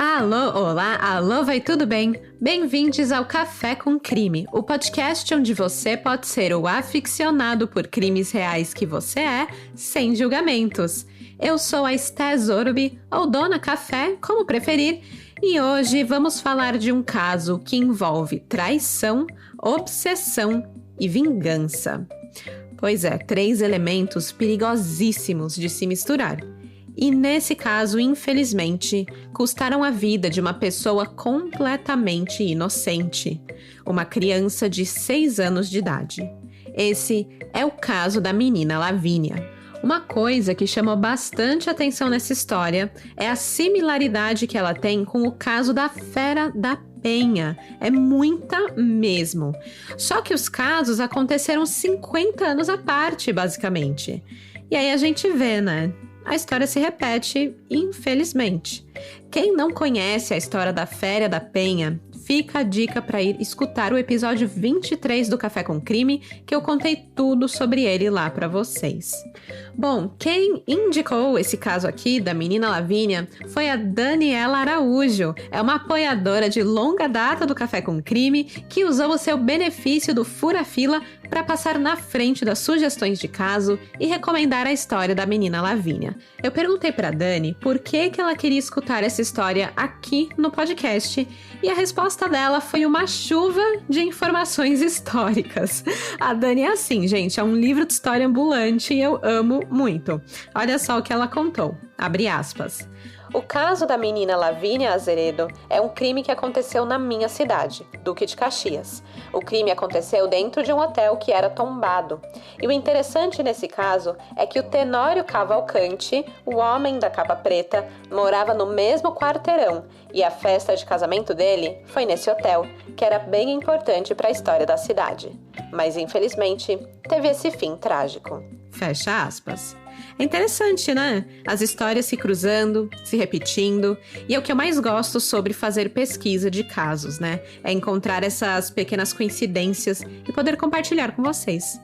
Alô, olá, alô, vai tudo bem? Bem-vindos ao Café com Crime, o podcast onde você pode ser o aficionado por crimes reais que você é, sem julgamentos. Eu sou a Esté Zorbi, ou Dona Café, como preferir, e hoje vamos falar de um caso que envolve traição, obsessão e vingança. Pois é, 3 elementos perigosíssimos de se misturar. E nesse caso, infelizmente, custaram a vida de uma pessoa completamente inocente, uma criança de 6 anos de idade. Esse é o caso da menina Lavínia. Uma coisa que chamou bastante atenção nessa história é a similaridade que ela tem com o caso da Fera da Penha. É muita mesmo. Só que os casos aconteceram 50 anos à parte, basicamente. E aí a gente vê, né? A história se repete, infelizmente. Quem não conhece a história da Fera da Penha, fica a dica para ir escutar o episódio 23 do Café com Crime, que eu contei tudo sobre ele lá para vocês. Bom, quem indicou esse caso aqui da menina Lavínia foi a Daniela Araújo. É uma apoiadora de longa data do Café com Crime que usou o seu benefício do Fura-Fila para passar na frente das sugestões de caso e recomendar a história da menina Lavínia. Eu perguntei para Dani por que ela queria escutar essa história aqui no podcast e a resposta dela foi uma chuva de informações históricas. A Dani é assim, gente, é um livro de história ambulante e eu amo muito. Olha só o que ela contou, abre aspas. O caso da menina Lavínia Azeredo é um crime que aconteceu na minha cidade, Duque de Caxias. O crime aconteceu dentro de um hotel que era tombado. E o interessante nesse caso é que o Tenório Cavalcante, o homem da capa preta, morava no mesmo quarteirão e a festa de casamento dele foi nesse hotel, que era bem importante para a história da cidade. Mas infelizmente teve esse fim trágico. Fecha aspas. É interessante, né? As histórias se cruzando, se repetindo. E é o que eu mais gosto sobre fazer pesquisa de casos, né? É encontrar essas pequenas coincidências e poder compartilhar com vocês.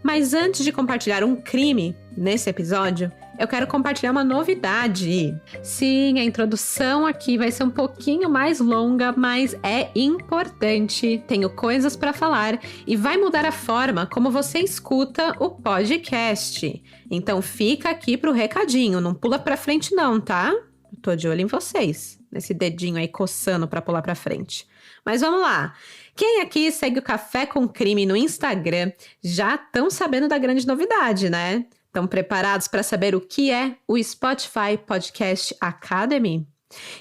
Mas antes de compartilhar um crime nesse episódio, eu quero compartilhar uma novidade. Sim, a introdução aqui vai ser um pouquinho mais longa, mas é importante. Tenho coisas para falar e vai mudar a forma como você escuta o podcast. Então fica aqui pro recadinho, não pula pra frente não, tá? Eu tô de olho em vocês, nesse dedinho aí coçando pra pular pra frente. Mas vamos lá. Quem aqui segue o Café com Crime no Instagram já estão sabendo da grande novidade, né? Estão preparados para saber o que é o Spotify Podcast Academy?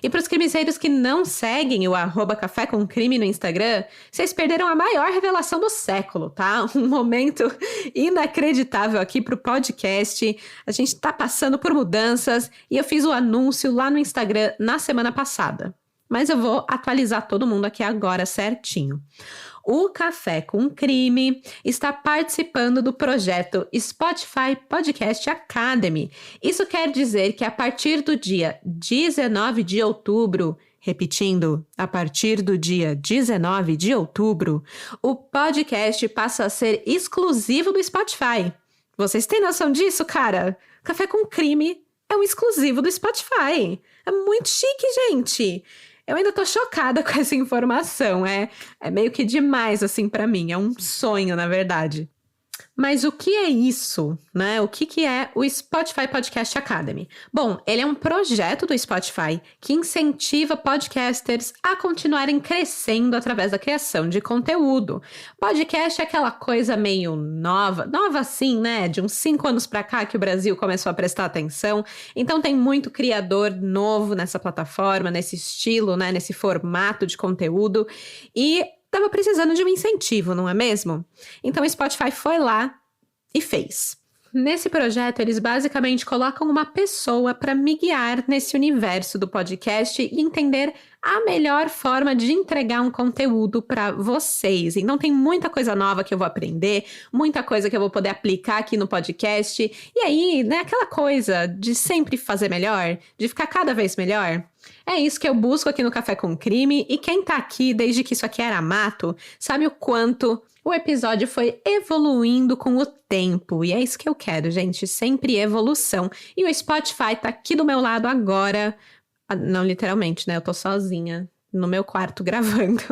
E para os crimezeiros que não seguem o @Café com Crime no Instagram, vocês perderam a maior revelação do século, tá? Um momento inacreditável aqui para o podcast. A gente está passando por mudanças e eu fiz o anúncio lá no Instagram na semana passada. Mas eu vou atualizar todo mundo aqui agora certinho. O Café com Crime está participando do projeto Spotify Podcast Academy. Isso quer dizer que a partir do dia 19 de outubro, repetindo, a partir do dia 19 de outubro, o podcast passa a ser exclusivo do Spotify. Vocês têm noção disso, cara? Café com Crime é um exclusivo do Spotify. É muito chique, gente! Eu ainda tô chocada com essa informação, é meio que demais, assim, pra mim, é um sonho, na verdade. Mas o que é isso, né? O que é o Spotify Podcast Academy? Bom, ele é um projeto do Spotify que incentiva podcasters a continuarem crescendo através da criação de conteúdo. Podcast é aquela coisa meio nova assim, né? De uns 5 anos pra cá que o Brasil começou a prestar atenção. Então tem muito criador novo nessa plataforma, nesse estilo, né? Nesse formato de conteúdo. E estava precisando de um incentivo, não é mesmo? Então o Spotify foi lá e fez. Nesse projeto, eles basicamente colocam uma pessoa para me guiar nesse universo do podcast e entender a melhor forma de entregar um conteúdo para vocês. Então tem muita coisa nova que eu vou aprender, muita coisa que eu vou poder aplicar aqui no podcast. E aí, né, aquela coisa de sempre fazer melhor, de ficar cada vez melhor. É isso que eu busco aqui no Café com Crime, e quem tá aqui desde que isso aqui era mato, sabe o quanto o episódio foi evoluindo com o tempo. E é isso que eu quero, gente, sempre evolução. E o Spotify tá aqui do meu lado agora, Não literalmente, né? Eu tô sozinha no meu quarto gravando.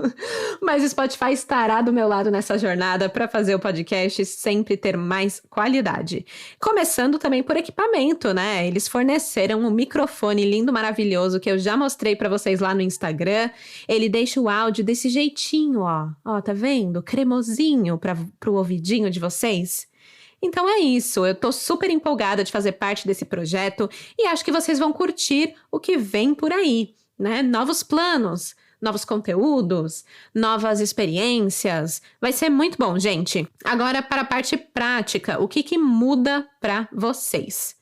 Mas o Spotify estará do meu lado nessa jornada para fazer o podcast sempre ter mais qualidade. Começando também por equipamento, né? Eles forneceram um microfone lindo, maravilhoso, que eu já mostrei para vocês lá no Instagram. Ele deixa o áudio desse jeitinho, ó. Ó, tá vendo? Cremosinho pro ouvidinho de vocês. Então é isso, eu tô super empolgada de fazer parte desse projeto e acho que vocês vão curtir o que vem por aí, né? Novos planos, novos conteúdos, novas experiências. Vai ser muito bom, gente. Agora para a parte prática, o que muda para vocês?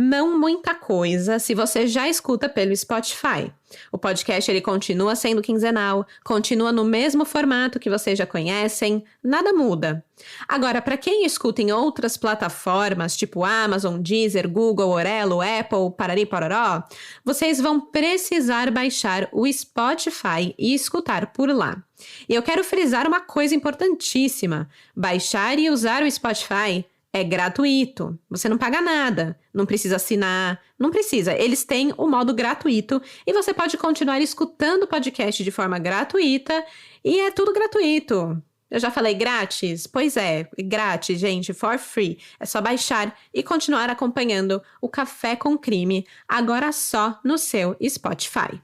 Não muita coisa se você já escuta pelo Spotify. O podcast ele continua sendo quinzenal, continua no mesmo formato que vocês já conhecem, nada muda. Agora, para quem escuta em outras plataformas, tipo Amazon, Deezer, Google, Orelo, Apple, Parari Pororó, vocês vão precisar baixar o Spotify e escutar por lá. E eu quero frisar uma coisa importantíssima: baixar e usar o Spotify é gratuito, você não paga nada, não precisa assinar, não precisa. Eles têm o modo gratuito e você pode continuar escutando o podcast de forma gratuita e é tudo gratuito. Eu já falei grátis? Pois é, grátis, gente, for free. É só baixar e continuar acompanhando o Café com Crime, agora só no seu Spotify.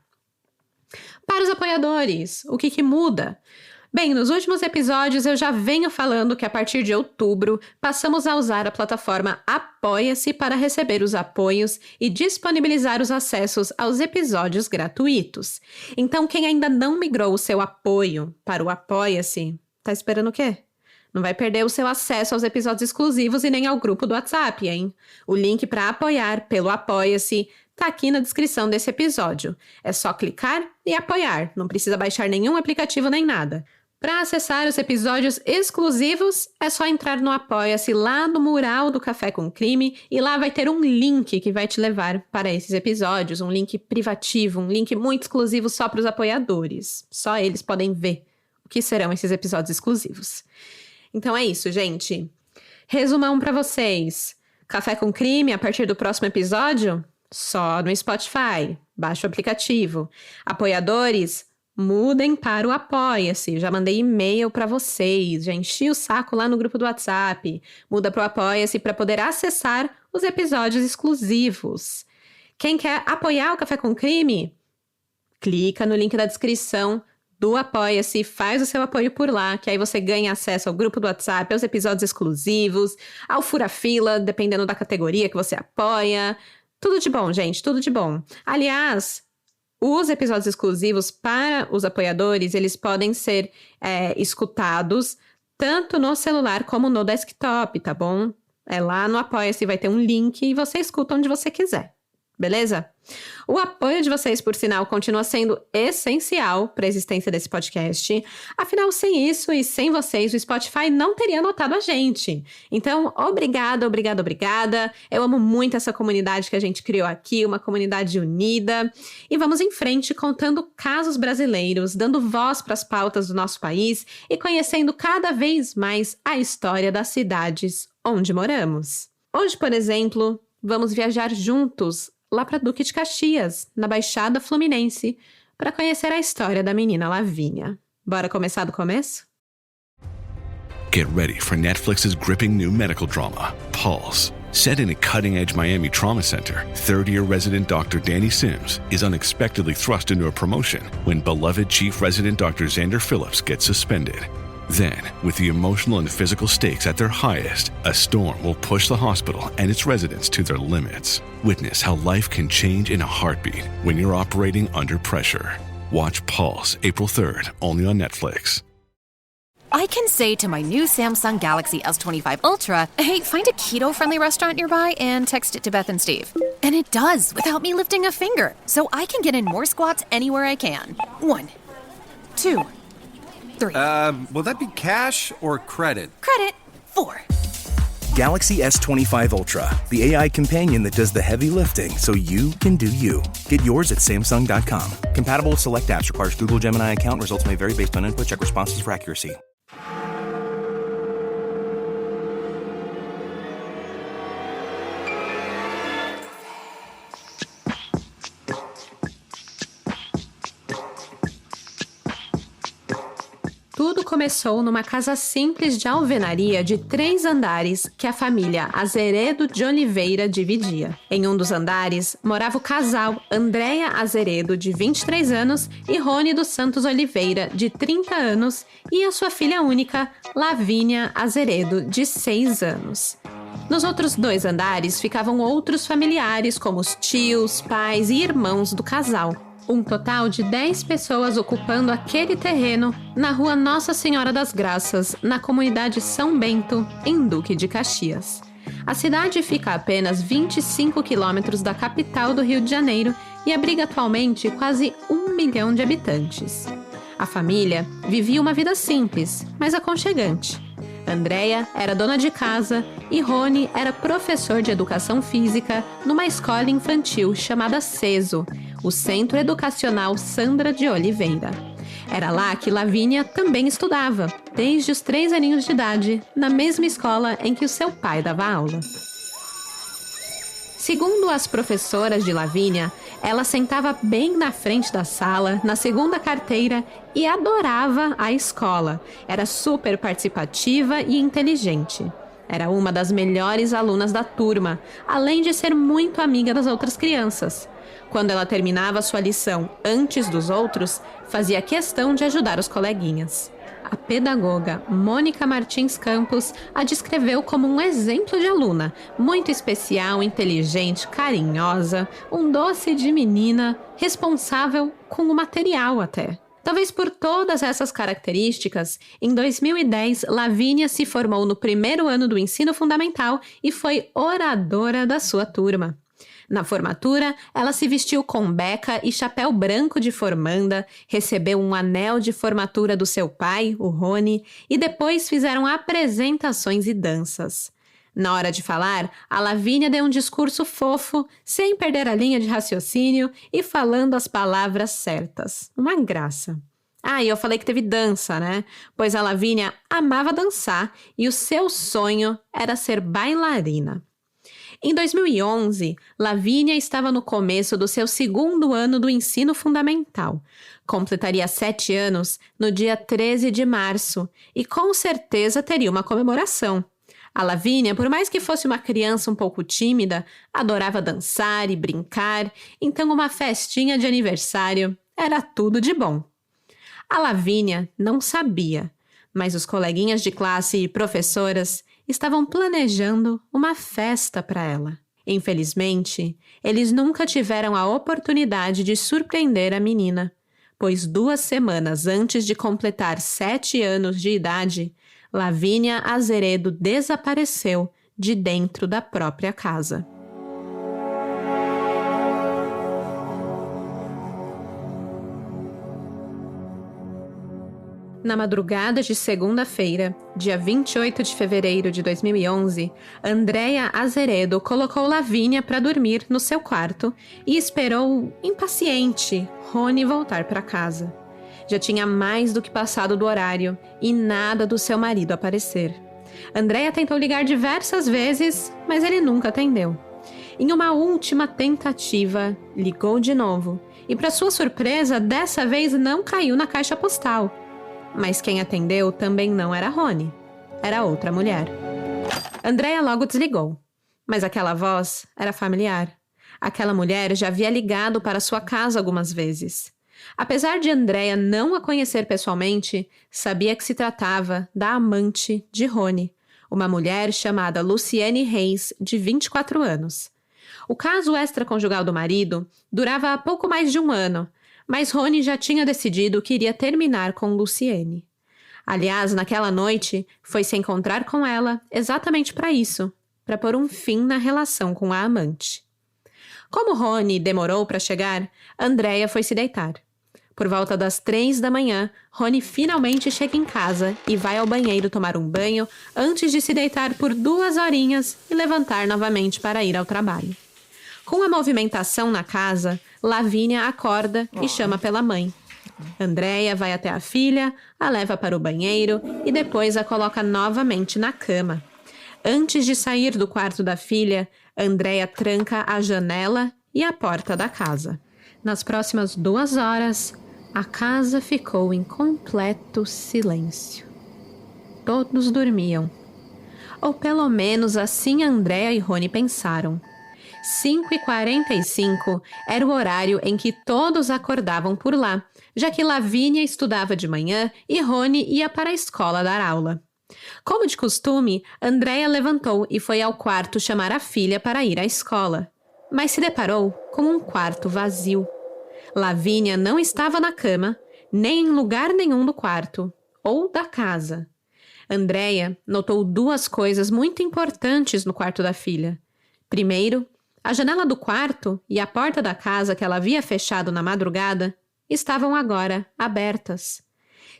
Para os apoiadores, o que muda? Bem, nos últimos episódios eu já venho falando que a partir de outubro passamos a usar a plataforma Apoia-se para receber os apoios e disponibilizar os acessos aos episódios gratuitos. Então, quem ainda não migrou o seu apoio para o Apoia-se, tá esperando o quê? Não vai perder o seu acesso aos episódios exclusivos e nem ao grupo do WhatsApp, hein? O link para apoiar pelo Apoia-se tá aqui na descrição desse episódio. É só clicar e apoiar, não precisa baixar nenhum aplicativo nem nada. Para acessar os episódios exclusivos, é só entrar no Apoia-se lá no mural do Café com Crime e lá vai ter um link que vai te levar para esses episódios, um link privativo, um link muito exclusivo só para os apoiadores. Só eles podem ver o que serão esses episódios exclusivos. Então é isso, gente. Resumão para vocês. Café com Crime, a partir do próximo episódio, só no Spotify. Baixa o aplicativo. Apoiadores, mudem para o Apoia-se. Já mandei e-mail para vocês, já enchi o saco lá no grupo do WhatsApp. Muda para o Apoia-se para poder acessar os episódios exclusivos. Quem quer apoiar o Café com Crime? Clica no link da descrição do Apoia-se, faz o seu apoio por lá, que aí você ganha acesso ao grupo do WhatsApp, aos episódios exclusivos, ao fura-fila, dependendo da categoria que você apoia. Tudo de bom, gente, tudo de bom. Aliás, os episódios exclusivos para os apoiadores, eles podem ser escutados tanto no celular como no desktop, tá bom? Lá no Apoia-se vai ter um link e você escuta onde você quiser. Beleza? O apoio de vocês, por sinal, continua sendo essencial para a existência desse podcast. Afinal, sem isso e sem vocês, o Spotify não teria notado a gente. Então, obrigada, obrigada, obrigada. Eu amo muito essa comunidade que a gente criou aqui, uma comunidade unida. E vamos em frente contando casos brasileiros, dando voz para as pautas do nosso país e conhecendo cada vez mais a história das cidades onde moramos. Hoje, por exemplo, vamos viajar juntos lá para Duque de Caxias, na Baixada Fluminense, para conhecer a história da menina Lavínia. Bora começar do começo? Get ready for Netflix's gripping new medical drama, Pulse. Set in a cutting-edge Miami trauma center, third-year resident Dr. Danny Sims is unexpectedly thrust into a promotion when beloved chief resident Dr. Xander Phillips gets suspended. Then, with the emotional and physical stakes at their highest, a storm will push the hospital and its residents to their limits. Witness how life can change in a heartbeat when you're operating under pressure. Watch Pulse April 3rd, only on Netflix. I can say to my new Samsung Galaxy S25 Ultra, hey, find a keto-friendly restaurant nearby and text it to Beth and Steve. And it does, without me lifting a finger. So I can get in more squats anywhere I can. 1, 2, 3. Will that be cash or credit? Credit. 4. Galaxy S25 Ultra, the AI companion that does the heavy lifting so you can do you. Get yours at Samsung.com. Compatible with select apps. Requires Google Gemini account. Results may vary based on input. Check responses for accuracy. Tudo começou numa casa simples de alvenaria de 3 andares que a família Azeredo de Oliveira dividia. Em um dos andares morava o casal Andréia Azeredo, de 23 anos, e Rony dos Santos Oliveira, de 30 anos, e a sua filha única, Lavínia Azeredo, de 6 anos. Nos outros 2 andares ficavam outros familiares, como os tios, pais e irmãos do casal. Um total de 10 pessoas ocupando aquele terreno na rua Nossa Senhora das Graças, na comunidade São Bento, em Duque de Caxias. A cidade fica a apenas 25 quilômetros da capital do Rio de Janeiro e abriga atualmente quase 1 milhão de habitantes. A família vivia uma vida simples, mas aconchegante. Andréia era dona de casa e Rony era professor de educação física numa escola infantil chamada CESO, o Centro Educacional Sandra de Oliveira. Era lá que Lavínia também estudava, desde os 3 aninhos de idade, na mesma escola em que o seu pai dava aula. Segundo as professoras de Lavínia, ela sentava bem na frente da sala, na segunda carteira, e adorava a escola. Era super participativa e inteligente. Era uma das melhores alunas da turma, além de ser muito amiga das outras crianças. Quando ela terminava sua lição antes dos outros, fazia questão de ajudar os coleguinhas. A pedagoga Mônica Martins Campos a descreveu como um exemplo de aluna, muito especial, inteligente, carinhosa, um doce de menina, responsável com o material até. Talvez por todas essas características, em 2010, Lavínia se formou no 1º ano do ensino fundamental e foi oradora da sua turma. Na formatura, ela se vestiu com beca e chapéu branco de formanda, recebeu um anel de formatura do seu pai, o Rony, e depois fizeram apresentações e danças. Na hora de falar, a Lavínia deu um discurso fofo, sem perder a linha de raciocínio e falando as palavras certas. Uma graça. E eu falei que teve dança, né? Pois a Lavínia amava dançar e o seu sonho era ser bailarina. Em 2011, Lavínia estava no começo do seu 2º ano do ensino fundamental. Completaria 7 anos no dia 13 de março e com certeza teria uma comemoração. A Lavínia, por mais que fosse uma criança um pouco tímida, adorava dançar e brincar, então uma festinha de aniversário era tudo de bom. A Lavínia não sabia, mas os coleguinhas de classe e professoras estavam planejando uma festa para ela. Infelizmente, eles nunca tiveram a oportunidade de surpreender a menina, pois 2 semanas antes de completar 7 anos de idade, Lavínia Azeredo desapareceu de dentro da própria casa. Na madrugada de segunda-feira, dia 28 de fevereiro de 2011, Andréia Azeredo colocou Lavínia para dormir no seu quarto e esperou, impaciente, Rony voltar para casa. Já tinha mais do que passado do horário e nada do seu marido aparecer. Andréia tentou ligar diversas vezes, mas ele nunca atendeu. Em uma última tentativa, ligou de novo e, para sua surpresa, dessa vez não caiu na caixa postal. Mas quem atendeu também não era Rony, era outra mulher. Andréia logo desligou, mas aquela voz era familiar. Aquela mulher já havia ligado para sua casa algumas vezes. Apesar de Andréia não a conhecer pessoalmente, sabia que se tratava da amante de Rony, uma mulher chamada Luciene Reis, de 24 anos. O caso extraconjugal do marido durava há pouco mais de 1 ano, mas Rony já tinha decidido que iria terminar com Luciene. Aliás, naquela noite, foi se encontrar com ela exatamente para isso, para pôr um fim na relação com a amante. Como Rony demorou para chegar, Andréia foi se deitar. Por volta das 3 da manhã, Rony finalmente chega em casa e vai ao banheiro tomar um banho antes de se deitar por 2 horinhas e levantar novamente para ir ao trabalho. Com a movimentação na casa, Lavínia acorda e chama pela mãe. Andréia vai até a filha, a leva para o banheiro e depois a coloca novamente na cama. Antes de sair do quarto da filha, Andréia tranca a janela e a porta da casa. Nas próximas 2 horas, A casa ficou em completo silêncio. Todos dormiam. Ou pelo menos assim Andréa e Rony pensaram. 5h45 era o horário em que todos acordavam por lá, já que Lavínia estudava de manhã e Rony ia para a escola dar aula. Como de costume, Andréa levantou e foi ao quarto chamar a filha para ir à escola, mas se deparou com um quarto vazio. Lavínia não estava na cama, nem em lugar nenhum do quarto, ou da casa. Andréa notou duas coisas muito importantes no quarto da filha. Primeiro, a janela do quarto e a porta da casa que ela havia fechado na madrugada estavam agora abertas.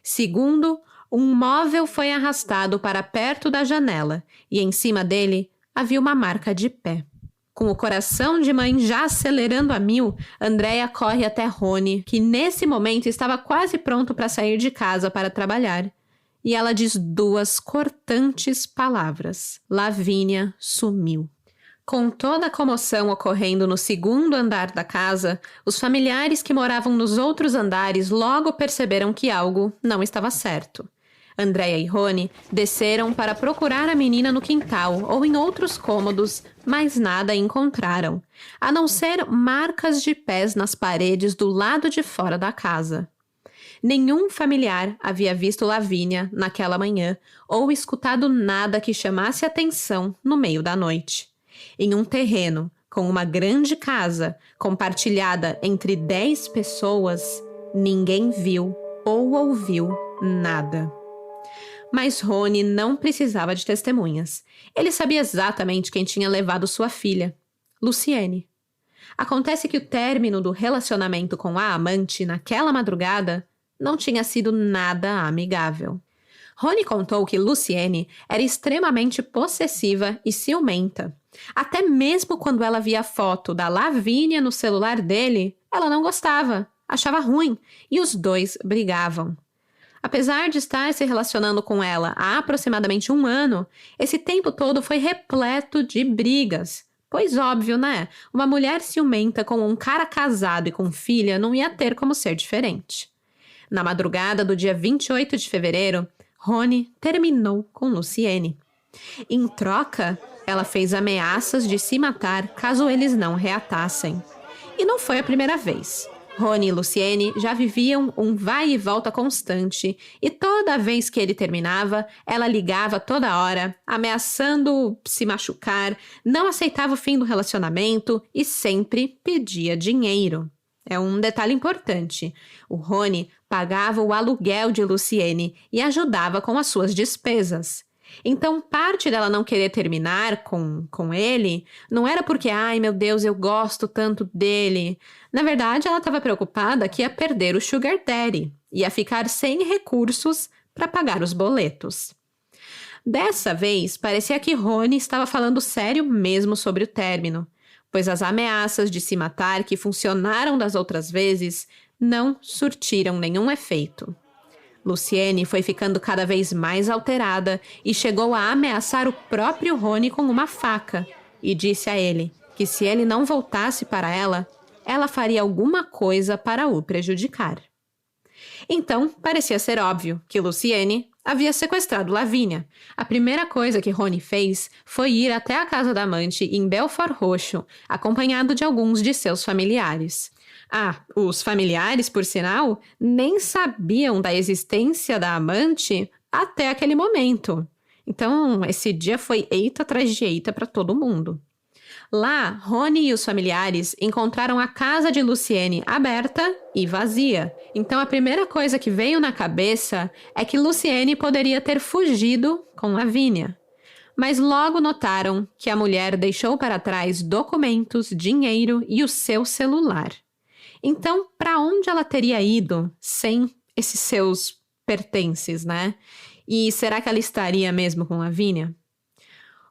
Segundo, um móvel foi arrastado para perto da janela e em cima dele havia uma marca de pé. Com o coração de mãe já acelerando a 1000, Andréa corre até Rony, que nesse momento estava quase pronto para sair de casa para trabalhar. E ela diz duas cortantes palavras. Lavínia sumiu. Com toda a comoção ocorrendo no segundo andar da casa, os familiares que moravam nos outros andares logo perceberam que algo não estava certo. Andréa e Rony desceram para procurar a menina no quintal ou em outros cômodos, mas nada encontraram, a não ser marcas de pés nas paredes do lado de fora da casa. Nenhum familiar havia visto Lavínia naquela manhã ou escutado nada que chamasse atenção no meio da noite. Em um terreno com uma grande casa compartilhada entre 10 pessoas, ninguém viu ou ouviu nada. Mas Rony não precisava de testemunhas. Ele sabia exatamente quem tinha levado sua filha, Luciene. Acontece que o término do relacionamento com a amante naquela madrugada não tinha sido nada amigável. Rony contou que Luciene era extremamente possessiva e ciumenta. Até mesmo quando ela via a foto da Lavínia no celular dele, ela não gostava, achava ruim, e os dois brigavam. Apesar de estar se relacionando com ela há aproximadamente 1 ano, esse tempo todo foi repleto de brigas. Pois óbvio, né? Uma mulher ciumenta com um cara casado e com filha não ia ter como ser diferente. Na madrugada do dia 28 de fevereiro, Rony terminou com Luciene. Em troca, ela fez ameaças de se matar caso eles não reatassem. E não foi a primeira vez. Rony e Luciene já viviam um vai e volta constante, e toda vez que ele terminava, ela ligava toda hora, ameaçando se machucar, não aceitava o fim do relacionamento e sempre pedia dinheiro. É um detalhe importante. O Rony pagava o aluguel de Luciene e ajudava com as suas despesas. Então, parte dela não querer terminar com ele não era porque, ai meu Deus, eu gosto tanto dele. Na verdade, ela estava preocupada que ia perder o Sugar Daddy, ia ficar sem recursos para pagar os boletos. Dessa vez, parecia que Rony estava falando sério mesmo sobre o término, pois as ameaças de se matar que funcionaram das outras vezes não surtiram nenhum efeito. Luciene foi ficando cada vez mais alterada e chegou a ameaçar o próprio Rony com uma faca e disse a ele que se ele não voltasse para ela, ela faria alguma coisa para o prejudicar. Então, parecia ser óbvio que Luciene havia sequestrado Lavínia. A primeira coisa que Rony fez foi ir até a casa da amante em Belfort Roxo, acompanhado de alguns de seus familiares. Os familiares, por sinal, nem sabiam da existência da amante até aquele momento. Então, esse dia foi eita atrás de eita para todo mundo. Lá, Rony e os familiares encontraram a casa de Luciene aberta e vazia. Então, a primeira coisa que veio na cabeça é que Luciene poderia ter fugido com Lavínia. Mas logo notaram que a mulher deixou para trás documentos, dinheiro e o seu celular. Então, para onde ela teria ido sem esses seus pertences, né? E será que ela estaria mesmo com Lavínia?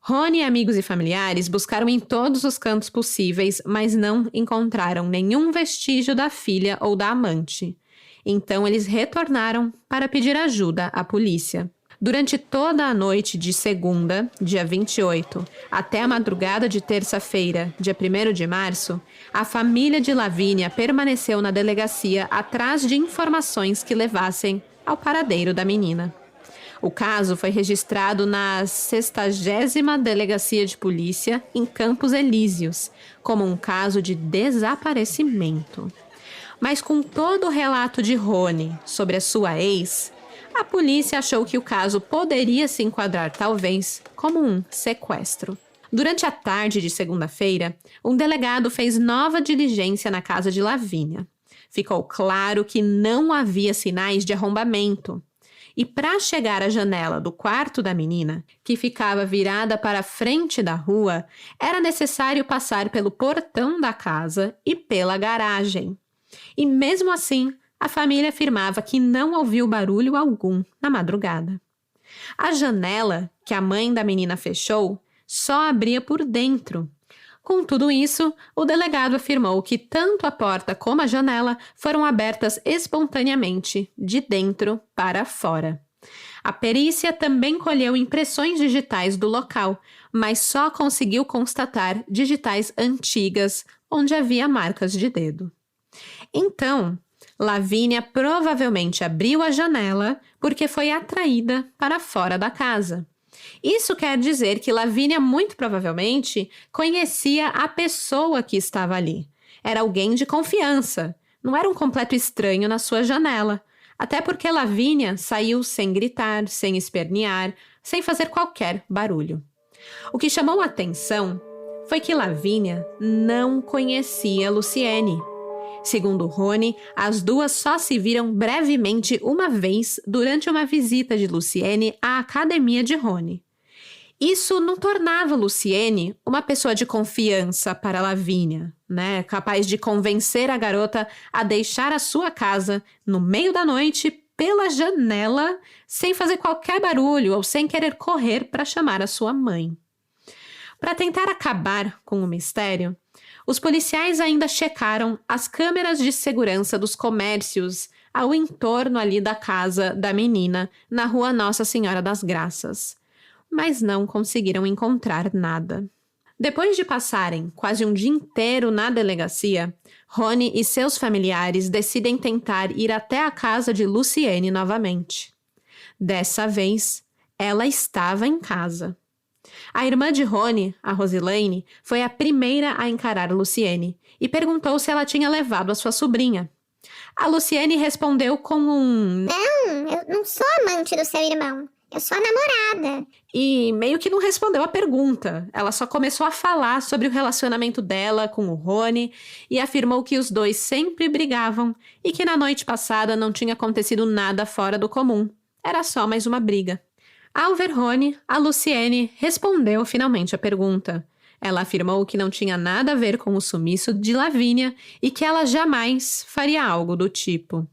Rony, amigos e familiares buscaram em todos os cantos possíveis, mas não encontraram nenhum vestígio da filha ou da amante. Então, eles retornaram para pedir ajuda à polícia. Durante toda a noite de segunda, dia 28, até a madrugada de terça-feira, dia 1º de março, a família de Lavínia permaneceu na delegacia atrás de informações que levassem ao paradeiro da menina. O caso foi registrado na 60ª Delegacia de Polícia em Campos Elíseos, como um caso de desaparecimento. Mas com todo o relato de Rony sobre a sua ex, a polícia achou que o caso poderia se enquadrar, talvez, como um sequestro. Durante a tarde de segunda-feira, um delegado fez nova diligência na casa de Lavínia. Ficou claro que não havia sinais de arrombamento. E para chegar à janela do quarto da menina, que ficava virada para a frente da rua, era necessário passar pelo portão da casa e pela garagem. E mesmo assim, a família afirmava que não ouviu barulho algum na madrugada. A janela que a mãe da menina fechou só abria por dentro. Com tudo isso, o delegado afirmou que tanto a porta como a janela foram abertas espontaneamente, de dentro para fora. A perícia também colheu impressões digitais do local, mas só conseguiu constatar digitais antigas, onde havia marcas de dedo. Então, Lavínia provavelmente abriu a janela porque foi atraída para fora da casa. Isso quer dizer que Lavínia muito provavelmente conhecia a pessoa que estava ali. Era alguém de confiança, não era um completo estranho na sua janela. Até porque Lavínia saiu sem gritar, sem espernear, sem fazer qualquer barulho. O que chamou a atenção foi que Lavínia não conhecia Luciene. Segundo Rony, as duas só se viram brevemente uma vez durante uma visita de Luciene à academia de Rony. Isso não tornava Luciene uma pessoa de confiança para Lavínia, né? Capaz de convencer a garota a deixar a sua casa no meio da noite pela janela, sem fazer qualquer barulho ou sem querer correr para chamar a sua mãe. Para tentar acabar com o mistério, os policiais ainda checaram as câmeras de segurança dos comércios ao entorno ali da casa da menina, na rua Nossa Senhora das Graças, mas não conseguiram encontrar nada. Depois de passarem quase um dia inteiro na delegacia, Rony e seus familiares decidem tentar ir até a casa de Luciene novamente. Dessa vez, ela estava em casa. A irmã de Rony, a Rosilaine, foi a primeira a encarar Luciene e perguntou se ela tinha levado a sua sobrinha. A Luciene respondeu com um... Não, eu não sou amante do seu irmão. Eu sou a namorada. E meio que não respondeu a pergunta. Ela só começou a falar sobre o relacionamento dela com o Rony e afirmou que os dois sempre brigavam e que na noite passada não tinha acontecido nada fora do comum. Era só mais uma briga. Ao ver Rony, a Luciene respondeu finalmente a pergunta. Ela afirmou que não tinha nada a ver com o sumiço de Lavínia e que ela jamais faria algo do tipo.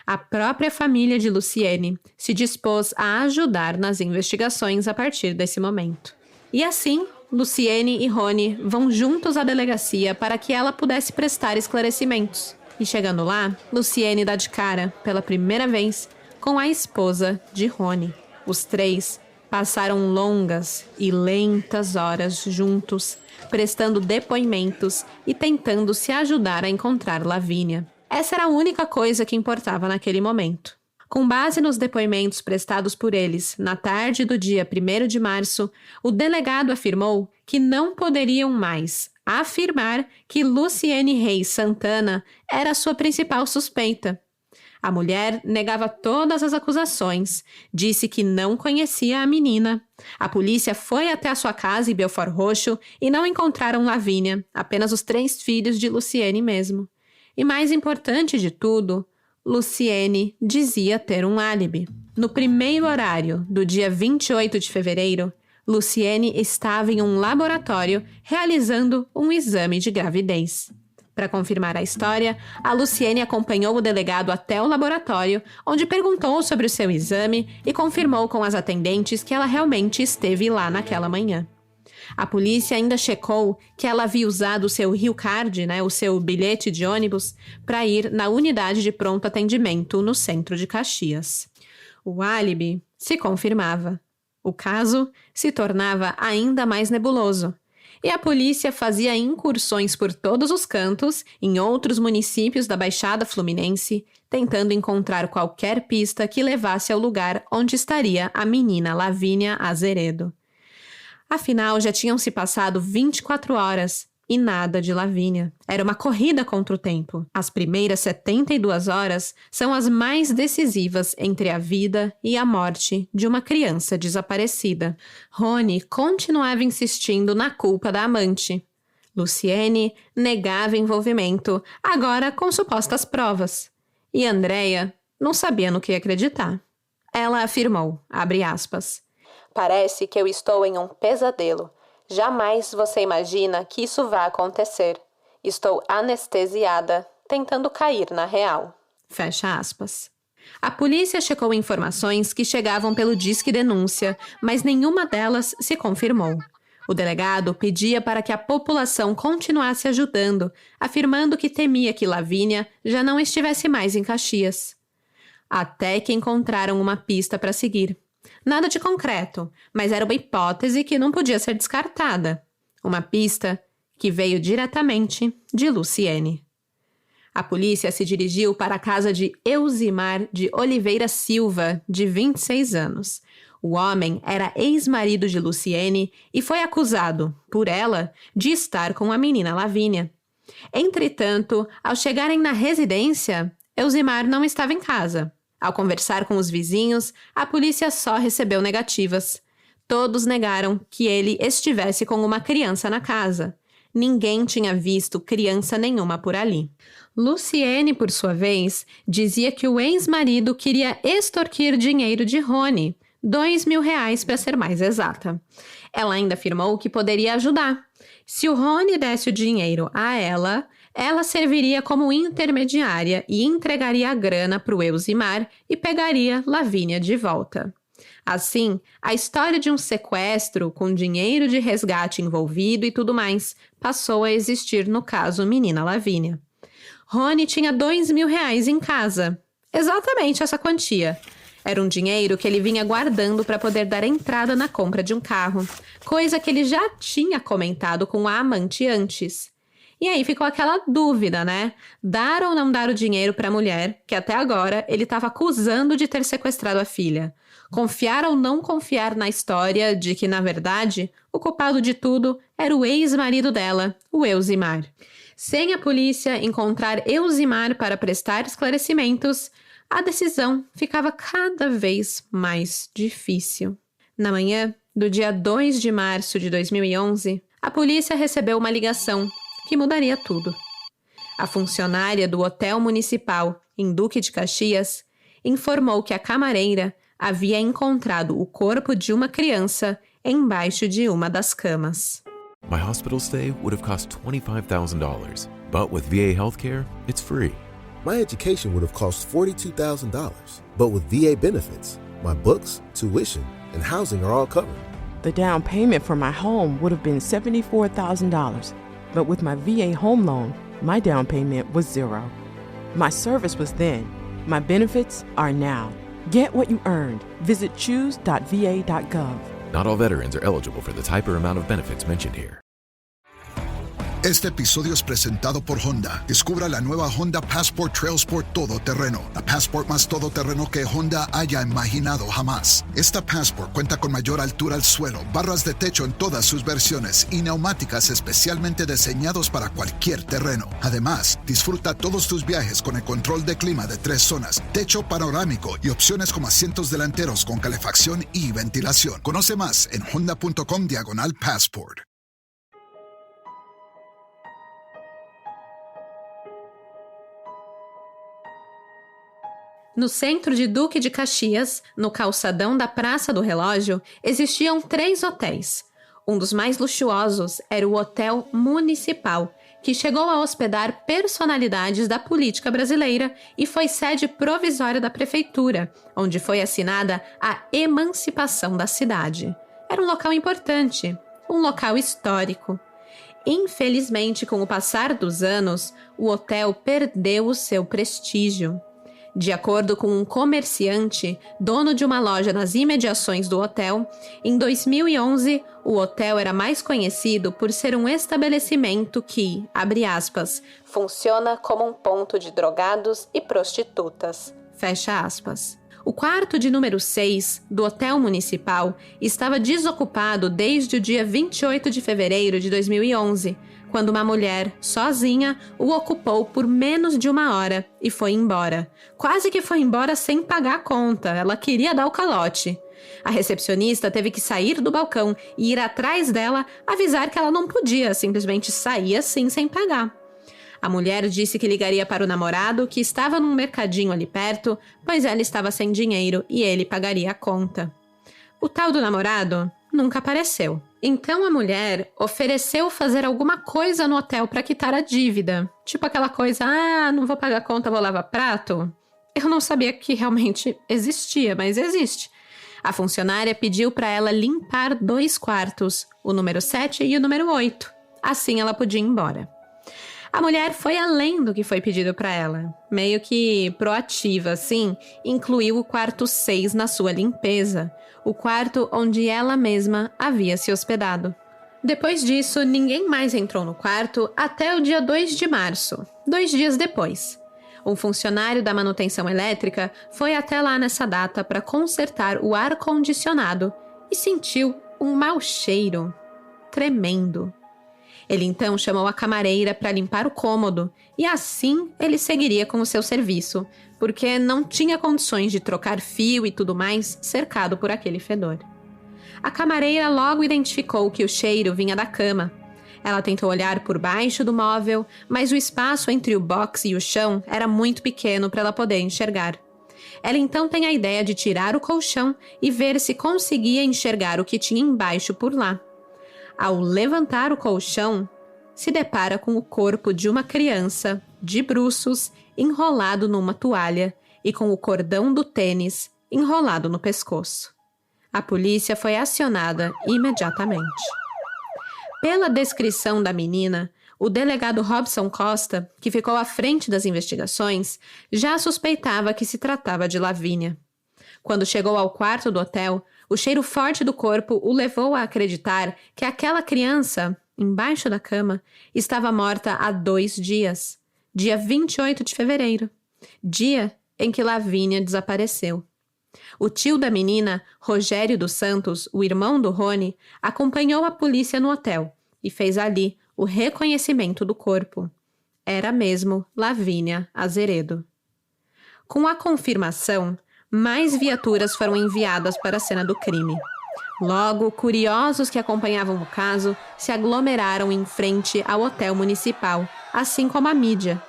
A própria família de Luciene se dispôs a ajudar nas investigações a partir desse momento. E assim, Luciene e Rony vão juntos à delegacia para que ela pudesse prestar esclarecimentos. E chegando lá, Luciene dá de cara, pela primeira vez, com a esposa de Rony. Os três passaram longas e lentas horas juntos, prestando depoimentos e tentando se ajudar a encontrar Lavínia. Essa era a única coisa que importava naquele momento. Com base nos depoimentos prestados por eles na tarde do dia 1º de março, o delegado afirmou que não poderiam mais afirmar que Luciene Reis Santana era sua principal suspeita. A mulher negava todas as acusações, disse que não conhecia a menina. A polícia foi até a sua casa em Belford Roxo e não encontraram Lavínia, apenas os 3 filhos de Luciene mesmo. E mais importante de tudo, Luciene dizia ter um álibi. No primeiro horário do dia 28 de fevereiro, Luciene estava em um laboratório realizando um exame de gravidez. Para confirmar a história, a Luciene acompanhou o delegado até o laboratório, onde perguntou sobre o seu exame e confirmou com as atendentes que ela realmente esteve lá naquela manhã. A polícia ainda checou que ela havia usado o seu Rio Card, o seu bilhete de ônibus, para ir na unidade de pronto atendimento no centro de Caxias. O álibi se confirmava. O caso se tornava ainda mais nebuloso. E a polícia fazia incursões por todos os cantos, em outros municípios da Baixada Fluminense, tentando encontrar qualquer pista que levasse ao lugar onde estaria a menina Lavínia Azeredo. Afinal, já tinham se passado 24 horas e nada de Lavínia. Era uma corrida contra o tempo. As primeiras 72 horas são as mais decisivas entre a vida e a morte de uma criança desaparecida. Rony continuava insistindo na culpa da amante. Luciene negava envolvimento, agora com supostas provas. E Andréia não sabia no que acreditar. Ela afirmou, abre aspas, "Parece que eu estou em um pesadelo. Jamais você imagina que isso vai acontecer. Estou anestesiada, tentando cair na real." Fecha aspas. A polícia checou informações que chegavam pelo Disque Denúncia, mas nenhuma delas se confirmou. O delegado pedia para que a população continuasse ajudando, afirmando que temia que Lavínia já não estivesse mais em Caxias. Até que encontraram uma pista para seguir. Nada de concreto, mas era uma hipótese que não podia ser descartada. Uma pista que veio diretamente de Luciene. A polícia se dirigiu para a casa de Elzimar de Oliveira Silva, de 26 anos. O homem era ex-marido de Luciene e foi acusado, por ela, de estar com a menina Lavínia. Entretanto, ao chegarem na residência, Elzimar não estava em casa. Ao conversar com os vizinhos, a polícia só recebeu negativas. Todos negaram que ele estivesse com uma criança na casa. Ninguém tinha visto criança nenhuma por ali. Luciene, por sua vez, dizia que o ex-marido queria extorquir dinheiro de Rony, R$2.000 para ser mais exata. Ela ainda afirmou que poderia ajudar. Se o Rony desse o dinheiro a ela serviria como intermediária e entregaria a grana para o Elzimar e pegaria Lavínia de volta. Assim, a história de um sequestro com dinheiro de resgate envolvido e tudo mais passou a existir no caso Menina Lavínia. Rony tinha R$2.000 em casa. Exatamente essa quantia. Era um dinheiro que ele vinha guardando para poder dar entrada na compra de um carro, coisa que ele já tinha comentado com a amante antes. E aí ficou aquela dúvida, né? Dar ou não dar o dinheiro para a mulher, que até agora ele estava acusando de ter sequestrado a filha. Confiar ou não confiar na história de que, na verdade, o culpado de tudo era o ex-marido dela, o Elzimar. Sem a polícia encontrar Elzimar para prestar esclarecimentos, a decisão ficava cada vez mais difícil. Na manhã do dia 2 de março de 2011, a polícia recebeu uma ligação que mudaria tudo. A funcionária do Hotel Municipal, em Duque de Caxias, informou que a camareira havia encontrado o corpo de uma criança embaixo de uma das camas. My hospital stay would have cost $25,000, but with VA healthcare, it's free. My education would have cost $42,000, but with VA benefits, my books, tuition, and housing are all covered. The down payment for my home would have been $74,000, but with my VA home loan, my down payment was $0. My service was then. My benefits are now. Get what you earned. Visit choose.va.gov. Not all veterans are eligible for the type or amount of benefits mentioned here. Este episodio es presentado por Honda. Descubra la nueva Honda Passport Trail Sport Todoterreno. La Passport más todoterreno que Honda haya imaginado jamás. Esta Passport cuenta con mayor altura al suelo, barras de techo en todas sus versiones y neumáticas especialmente diseñados para cualquier terreno. Además, disfruta todos tus viajes con el control de clima de 3 zonas, techo panorámico y opciones como asientos delanteros con calefacción y ventilación. Conoce más en honda.com/Passport. No centro de Duque de Caxias, no calçadão da Praça do Relógio, existiam 3 hotéis. Um dos mais luxuosos era o Hotel Municipal, que chegou a hospedar personalidades da política brasileira e foi sede provisória da prefeitura, onde foi assinada a emancipação da cidade. Era um local importante, um local histórico. Infelizmente, com o passar dos anos, o hotel perdeu o seu prestígio. De acordo com um comerciante, dono de uma loja nas imediações do hotel, em 2011, o hotel era mais conhecido por ser um estabelecimento que, abre aspas, funciona como um ponto de drogados e prostitutas, fecha aspas. O quarto de número 6 do Hotel Municipal estava desocupado desde o dia 28 de fevereiro de 2011, quando uma mulher, sozinha, o ocupou por menos de 1 hora e foi embora. Quase que foi embora sem pagar a conta, ela queria dar o calote. A recepcionista teve que sair do balcão e ir atrás dela avisar que ela não podia simplesmente sair assim sem pagar. A mulher disse que ligaria para o namorado, que estava num mercadinho ali perto, pois ela estava sem dinheiro e ele pagaria a conta. O tal do namorado nunca apareceu. Então a mulher ofereceu fazer alguma coisa no hotel para quitar a dívida. Tipo aquela coisa, não vou pagar a conta, vou lavar prato. Eu não sabia que realmente existia, mas existe. A funcionária pediu para ela limpar 2 quartos, o número 7 e o número 8. Assim ela podia ir embora. A mulher foi além do que foi pedido para ela. Meio que proativa, assim, incluiu o quarto 6 na sua limpeza, o quarto onde ela mesma havia se hospedado. Depois disso, ninguém mais entrou no quarto até o dia 2 de março, 2 dias depois. Um funcionário da manutenção elétrica foi até lá nessa data para consertar o ar-condicionado e sentiu um mau cheiro tremendo. Ele então chamou a camareira para limpar o cômodo e assim ele seguiria com o seu serviço, porque não tinha condições de trocar fio e tudo mais cercado por aquele fedor. A camareira logo identificou que o cheiro vinha da cama. Ela tentou olhar por baixo do móvel, mas o espaço entre o box e o chão era muito pequeno para ela poder enxergar. Ela então tem a ideia de tirar o colchão e ver se conseguia enxergar o que tinha embaixo por lá. Ao levantar o colchão, se depara com o corpo de uma criança, de bruços, enrolado numa toalha e com o cordão do tênis enrolado no pescoço. A polícia foi acionada imediatamente. Pela descrição da menina, o delegado Robson Costa, que ficou à frente das investigações, já suspeitava que se tratava de Lavínia. Quando chegou ao quarto do hotel, o cheiro forte do corpo o levou a acreditar que aquela criança, embaixo da cama, estava morta há 2 dias, dia 28 de fevereiro, dia em que Lavínia desapareceu. O tio da menina, Rogério dos Santos, o irmão do Rony, acompanhou a polícia no hotel e fez ali o reconhecimento do corpo. Era mesmo Lavínia Azeredo. Com a confirmação, mais viaturas foram enviadas para a cena do crime. Logo, curiosos que acompanhavam o caso se aglomeraram em frente ao hotel municipal, assim como a mídia.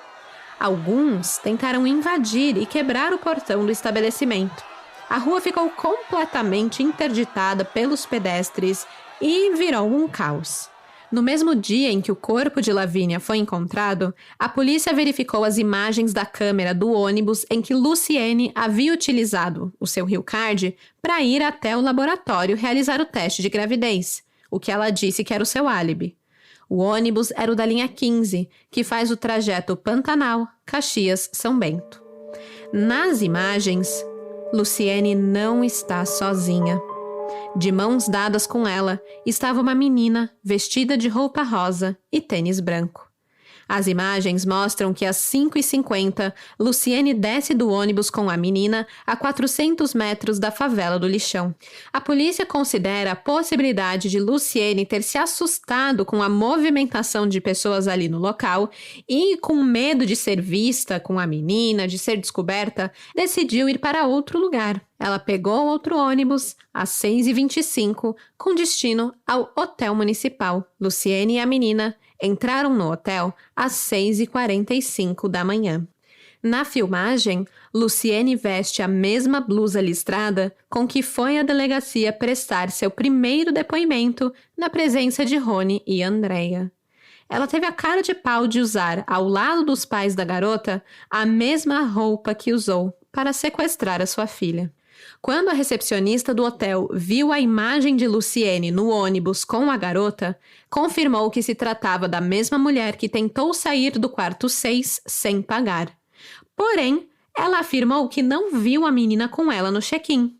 Alguns tentaram invadir e quebrar o portão do estabelecimento. A rua ficou completamente interditada pelos pedestres e virou um caos. No mesmo dia em que o corpo de Lavínia foi encontrado, a polícia verificou as imagens da câmera do ônibus em que Luciene havia utilizado o seu RioCard para ir até o laboratório realizar o teste de gravidez, o que ela disse que era o seu álibi. O ônibus era o da linha 15, que faz o trajeto Pantanal, Caxias, São Bento. Nas imagens, Luciene não está sozinha. De mãos dadas com ela, estava uma menina vestida de roupa rosa e tênis branco. As imagens mostram que às 5h50, Luciene desce do ônibus com a menina a 400 metros da favela do Lixão. A polícia considera a possibilidade de Luciene ter se assustado com a movimentação de pessoas ali no local e, com medo de ser vista com a menina, de ser descoberta, decidiu ir para outro lugar. Ela pegou outro ônibus às 6h25 com destino ao Hotel Municipal. Luciene e a menina entraram no hotel às 6h45 da manhã. Na filmagem, Luciene veste a mesma blusa listrada com que foi à delegacia prestar seu primeiro depoimento na presença de Rony e Andréia. Ela teve a cara de pau de usar, ao lado dos pais da garota, a mesma roupa que usou para sequestrar a sua filha. Quando a recepcionista do hotel viu a imagem de Luciene no ônibus com a garota, confirmou que se tratava da mesma mulher que tentou sair do quarto 6 sem pagar. Porém, Ela afirmou que não viu a menina com ela no check-in.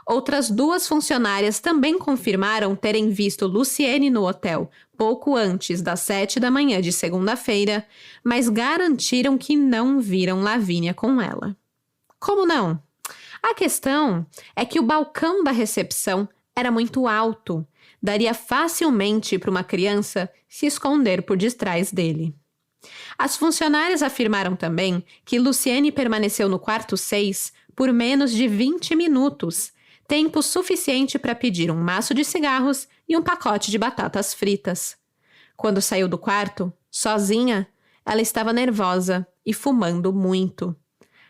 Outras 2 funcionárias também confirmaram terem visto Luciene no hotel pouco antes das 7 da manhã de segunda-feira, mas garantiram que não viram Lavínia com ela. Como não? A questão é que o balcão da recepção era muito alto, daria facilmente para uma criança se esconder por detrás dele. As funcionárias afirmaram também que Luciene permaneceu no quarto 6 por menos de 20 minutos, tempo suficiente para pedir um maço de cigarros e um pacote de batatas fritas. Quando saiu do quarto, sozinha, ela estava nervosa e fumando muito.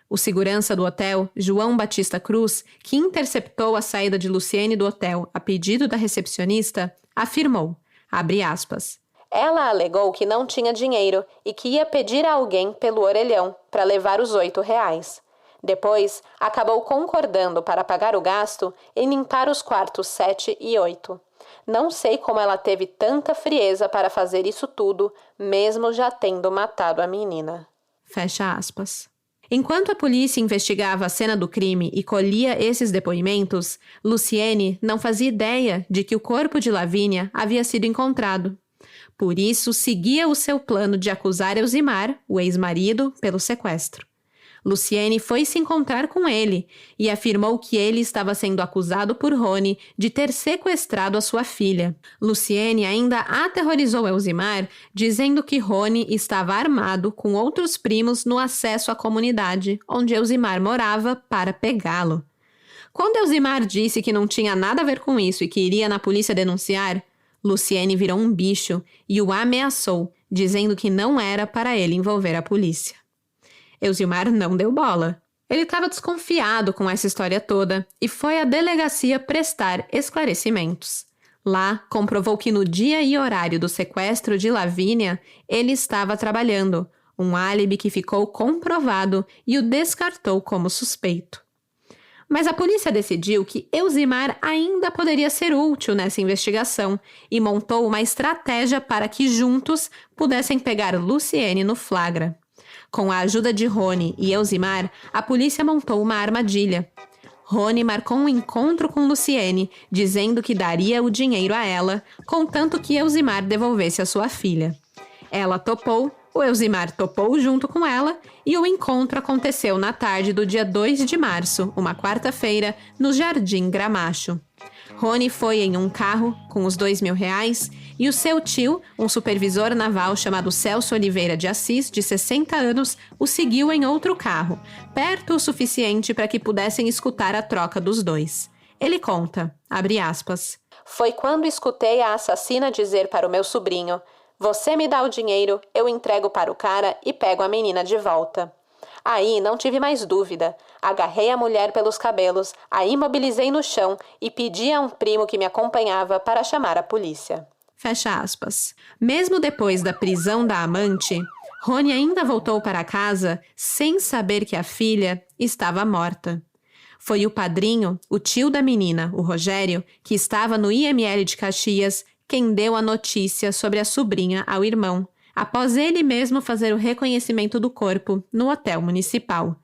O segurança do hotel, João Batista Cruz, que interceptou a saída de Luciene do hotel a pedido da recepcionista, afirmou, abre aspas, ela alegou que não tinha dinheiro e que ia pedir a alguém pelo orelhão para levar os R$8. Depois, acabou concordando para pagar o gasto e limpar os quartos 7 e 8. Não sei como ela teve tanta frieza para fazer isso tudo, mesmo já tendo matado a menina. Fecha aspas. Enquanto a polícia investigava a cena do crime e colhia esses depoimentos, Luciene não fazia ideia de que o corpo de Lavínia havia sido encontrado. Por isso, seguia o seu plano de acusar Elzimar, o ex-marido, pelo sequestro. Luciene foi se encontrar com ele e afirmou que ele estava sendo acusado por Rony de ter sequestrado a sua filha. Luciene ainda aterrorizou Elzimar, dizendo que Rony estava armado com outros primos no acesso à comunidade onde Elzimar morava para pegá-lo. Quando Elzimar disse que não tinha nada a ver com isso e que iria na polícia denunciar, Luciene virou um bicho e o ameaçou, dizendo que não era para ele envolver a polícia. Elzimar não deu bola. Ele estava desconfiado com essa história toda e foi à delegacia prestar esclarecimentos. Lá, comprovou que no dia e horário do sequestro de Lavínia, ele estava trabalhando, um álibi que ficou comprovado e o descartou como suspeito. Mas a polícia decidiu que Elzimar ainda poderia ser útil nessa investigação e montou uma estratégia para que juntos pudessem pegar Luciene no flagra. Com a ajuda de Rony e Elzimar, a polícia montou uma armadilha. Rony marcou um encontro com Luciene, dizendo que daria o dinheiro a ela, contanto que Elzimar devolvesse a sua filha. Ela topou, o Elzimar topou junto com ela e o encontro aconteceu na tarde do dia 2 de março, uma quarta-feira, no Jardim Gramacho. Rony foi em um carro com os R$2.000 e o seu tio, um supervisor naval chamado Celso Oliveira de Assis, de 60 anos, o seguiu em outro carro, perto o suficiente para que pudessem escutar a troca dos dois. Ele conta, abre aspas, foi quando escutei a assassina dizer para o meu sobrinho, você me dá o dinheiro, eu entrego para o cara e pego a menina de volta. Aí não tive mais dúvida. Agarrei a mulher pelos cabelos, a imobilizei no chão e pedi a um primo que me acompanhava para chamar a polícia. Fecha aspas. Mesmo depois da prisão da amante, Rony ainda voltou para casa sem saber que a filha estava morta. Foi o padrinho, o tio da menina, o Rogério, que estava no IML de Caxias, quem deu a notícia sobre a sobrinha ao irmão, após ele mesmo fazer o reconhecimento do corpo no hotel municipal.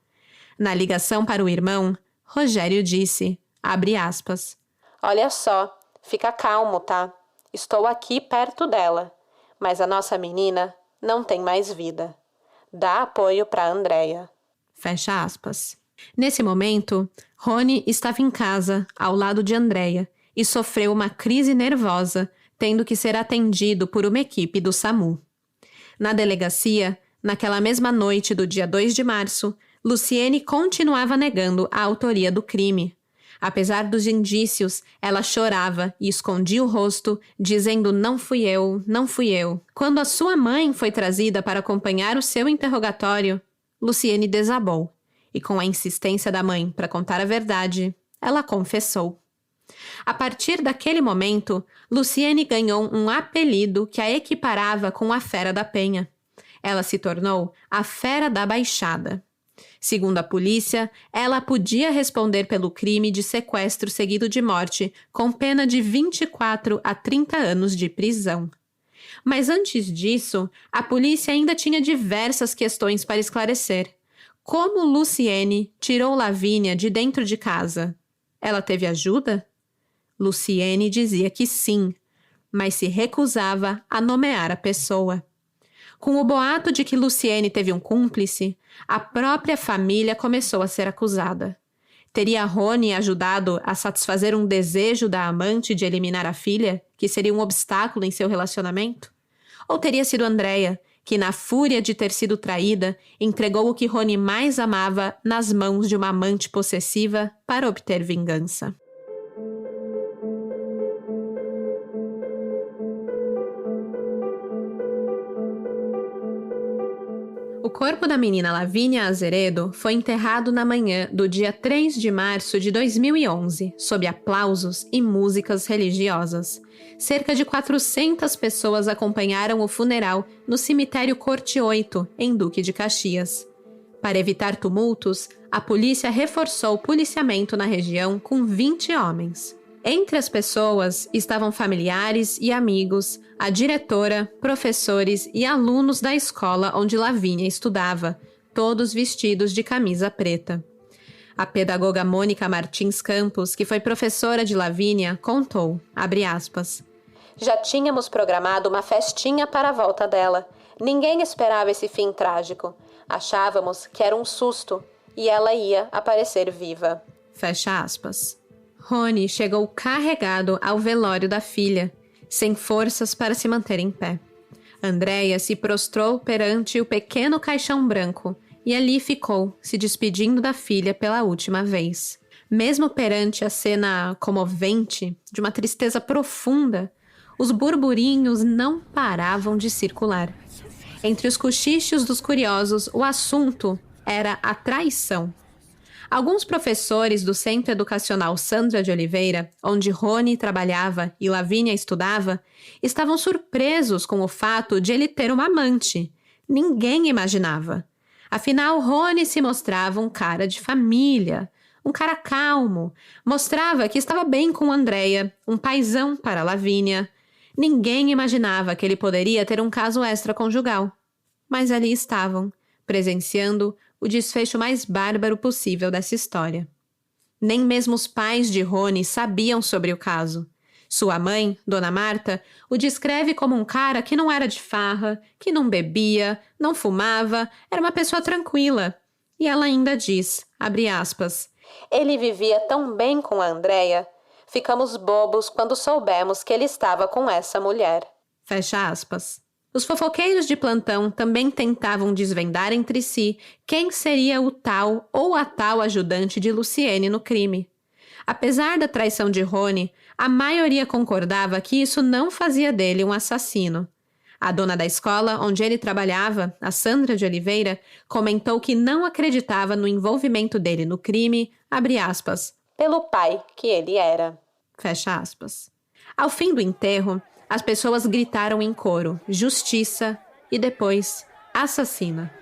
Na ligação para o irmão, Rogério disse, abre aspas, olha só, fica calmo, tá? Estou aqui perto dela, mas a nossa menina não tem mais vida. Dá apoio para a Andréia. Fecha aspas. Nesse momento, Rony estava em casa, ao lado de Andréia, e sofreu uma crise nervosa, tendo que ser atendido por uma equipe do SAMU. Na delegacia, naquela mesma noite do dia 2 de março, Luciene continuava negando a autoria do crime. Apesar dos indícios, ela chorava e escondia o rosto, dizendo não fui eu, não fui eu. Quando a sua mãe foi trazida para acompanhar o seu interrogatório, Luciene desabou. E com a insistência da mãe para contar a verdade, ela confessou. A partir daquele momento, Luciene ganhou um apelido que a equiparava com a Fera da Penha. Ela se tornou a Fera da Baixada. Segundo a polícia, ela podia responder pelo crime de sequestro seguido de morte, com pena de 24 a 30 anos de prisão. Mas antes disso, a polícia ainda tinha diversas questões para esclarecer, Como Luciene tirou Lavínia de dentro de casa? Ela teve ajuda? Luciene dizia que sim, mas se recusava a nomear a pessoa. Com o boato de que Luciene teve um cúmplice, a própria família começou a ser acusada. Teria Rony ajudado a satisfazer um desejo da amante de eliminar a filha, que seria um obstáculo em seu relacionamento? Ou teria sido Andréia, que na fúria de ter sido traída, entregou o que Rony mais amava nas mãos de uma amante possessiva para obter vingança? O corpo da menina Lavínia Azeredo foi enterrado na manhã do dia 3 de março de 2011, sob aplausos e músicas religiosas. Cerca de 400 pessoas acompanharam o funeral no cemitério Corte 8, em Duque de Caxias. Para evitar tumultos, a polícia reforçou o policiamento na região com 20 homens. Entre as pessoas estavam familiares e amigos, a diretora, professores e alunos da escola onde Lavínia estudava, todos vestidos de camisa preta. A pedagoga Mônica Martins Campos, que foi professora de Lavínia, contou, abre aspas, "Já tínhamos programado uma festinha para a volta dela. Ninguém esperava esse fim trágico. Achávamos que era um susto e ela ia aparecer viva." Fecha aspas. Rony chegou carregado ao velório da filha, sem forças para se manter em pé. Andréia se prostrou perante o pequeno caixão branco e ali ficou, se despedindo da filha pela última vez. Mesmo perante a cena comovente, de uma tristeza profunda, os burburinhos não paravam de circular. Entre os cochichos dos curiosos, o assunto era a traição. Alguns professores do Centro Educacional Sandra de Oliveira, onde Rony trabalhava e Lavínia estudava, estavam surpresos com o fato de ele ter uma amante. Ninguém imaginava. Afinal, Rony se mostrava um cara de família, um cara calmo, mostrava que estava bem com Andréia, um paizão para Lavínia. Ninguém imaginava que ele poderia ter um caso extraconjugal. Mas ali estavam, presenciando o desfecho mais bárbaro possível dessa história. Nem mesmo os pais de Rony sabiam sobre o caso. Sua mãe, Dona Marta, o descreve como um cara que não era de farra, que não bebia, não fumava, era uma pessoa tranquila. E ela ainda diz, abre aspas, "Ele vivia tão bem com a Andréia. Ficamos bobos quando soubemos que ele estava com essa mulher." Fecha aspas. Os fofoqueiros de plantão também tentavam desvendar entre si quem seria o tal ou a tal ajudante de Luciene no crime. Apesar da traição de Rony, a maioria concordava que isso não fazia dele um assassino. A dona da escola onde ele trabalhava, a Sandra de Oliveira, comentou que não acreditava no envolvimento dele no crime, abre aspas, "pelo pai que ele era." Fecha aspas. Ao fim do enterro, as pessoas gritaram em coro, justiça e depois, assassina.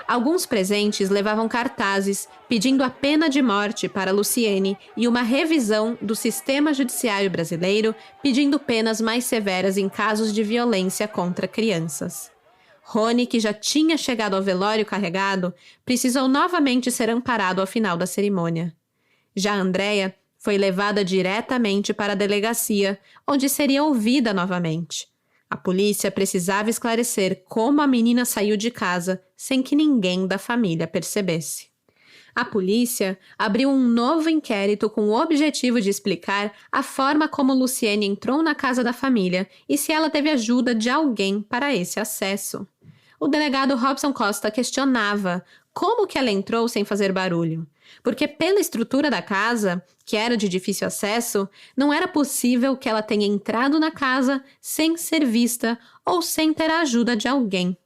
Alguns presentes levavam cartazes pedindo a pena de morte para Luciene e uma revisão do sistema judiciário brasileiro pedindo penas mais severas em casos de violência contra crianças. Rony, que já tinha chegado ao velório carregado, precisou novamente ser amparado ao final da cerimônia. Já Andréia foi levada diretamente para a delegacia, onde seria ouvida novamente. A polícia precisava esclarecer como a menina saiu de casa sem que ninguém da família percebesse. A polícia abriu um novo inquérito com o objetivo de explicar a forma como Luciene entrou na casa da família e se ela teve ajuda de alguém para esse acesso. O delegado Robson Costa questionava como que ela entrou sem fazer barulho, porque pela estrutura da casa, que era de difícil acesso, não era possível que ela tenha entrado na casa sem ser vista ou sem ter a ajuda de alguém.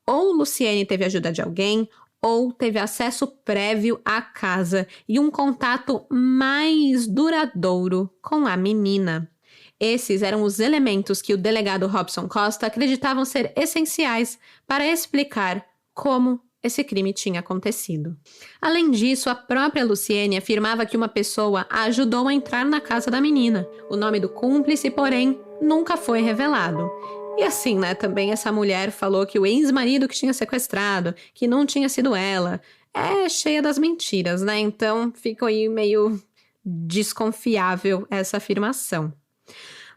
Ou Luciene teve ajuda de alguém, ou teve acesso prévio à casa e um contato mais duradouro com a menina. Esses eram os elementos que o delegado Robson Costa acreditavam ser essenciais para explicar como esse crime tinha acontecido. Além disso, a própria Luciene afirmava que uma pessoa a ajudou a entrar na casa da menina. O nome do cúmplice, porém, nunca foi revelado. E assim, né, também essa mulher falou que o ex-marido que tinha sequestrado, que não tinha sido ela, é cheia das mentiras, né? Então ficou aí meio desconfiável essa afirmação.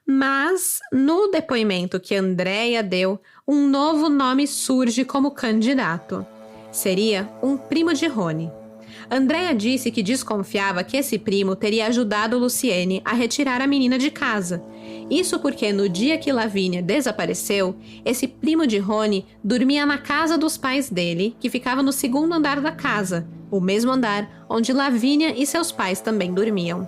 Mas, no depoimento que Andréia deu, um novo nome surge como candidato. Seria um primo de Rony. Andréia disse que desconfiava que esse primo teria ajudado Luciene a retirar a menina de casa. Isso porque no dia que Lavínia desapareceu, esse primo de Rony dormia na casa dos pais dele, que ficava no segundo andar da casa, o mesmo andar onde Lavínia e seus pais também dormiam.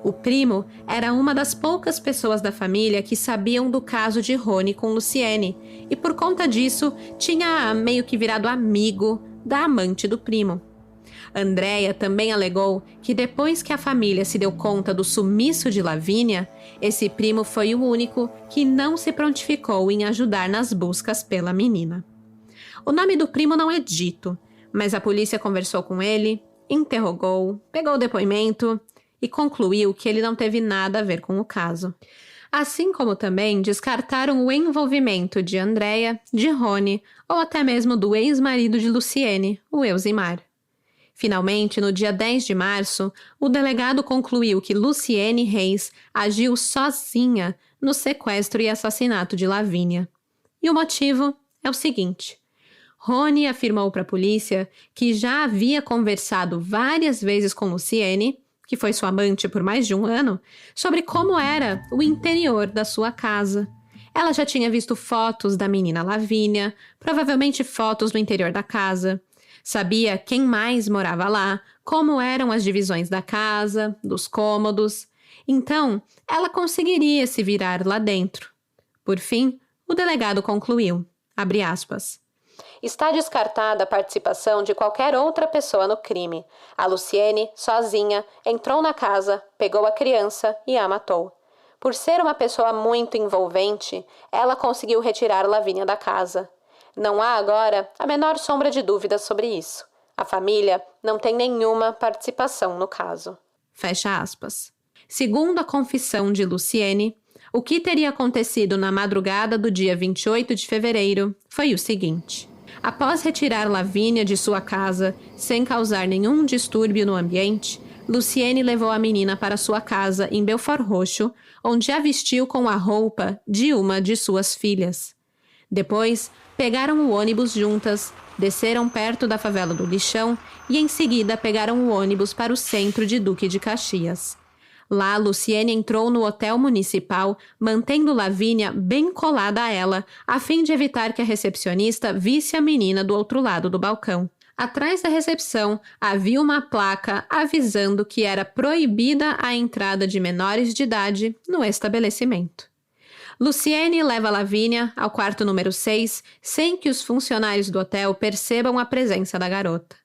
O primo era uma das poucas pessoas da família que sabiam do caso de Rony com Luciene, e por conta disso tinha meio que virado amigo da amante do primo. Andréia também alegou que depois que a família se deu conta do sumiço de Lavínia, esse primo foi o único que não se prontificou em ajudar nas buscas pela menina. O nome do primo não é dito, mas a polícia conversou com ele, interrogou, pegou o depoimento e concluiu que ele não teve nada a ver com o caso. Assim como também descartaram o envolvimento de Andréia, de Rony ou até mesmo do ex-marido de Luciene, o Elzimar. Finalmente, no dia 10 de março, o delegado concluiu que Luciene Reis agiu sozinha no sequestro e assassinato de Lavínia. E o motivo é o seguinte: Rony afirmou para a polícia que já havia conversado várias vezes com Luciene, que foi sua amante por mais de um ano, sobre como era o interior da sua casa. Ela já tinha visto fotos da menina Lavínia, provavelmente fotos do interior da casa. Sabia quem mais morava lá, como eram as divisões da casa, dos cômodos. Então, ela conseguiria se virar lá dentro. Por fim, o delegado concluiu, abre aspas, está descartada a participação de qualquer outra pessoa no crime. A Luciene, sozinha, entrou na casa, pegou a criança e a matou. Por ser uma pessoa muito envolvente, ela conseguiu retirar Lavínia da casa. Não há agora a menor sombra de dúvida sobre isso. A família não tem nenhuma participação no caso. Fecha aspas. Segundo a confissão de Luciene, o que teria acontecido na madrugada do dia 28 de fevereiro foi o seguinte. Após retirar Lavínia de sua casa, sem causar nenhum distúrbio no ambiente, Luciene levou a menina para sua casa em Belford Roxo, onde a vestiu com a roupa de uma de suas filhas. Depois, pegaram o ônibus juntas, desceram perto da favela do Lixão e em seguida pegaram o ônibus para o centro de Duque de Caxias. Lá, Luciene entrou no hotel municipal, mantendo Lavínia bem colada a ela, a fim de evitar que a recepcionista visse a menina do outro lado do balcão. Atrás da recepção, havia uma placa avisando que era proibida a entrada de menores de idade no estabelecimento. Luciene leva Lavínia ao quarto número 6, sem que os funcionários do hotel percebam a presença da garota.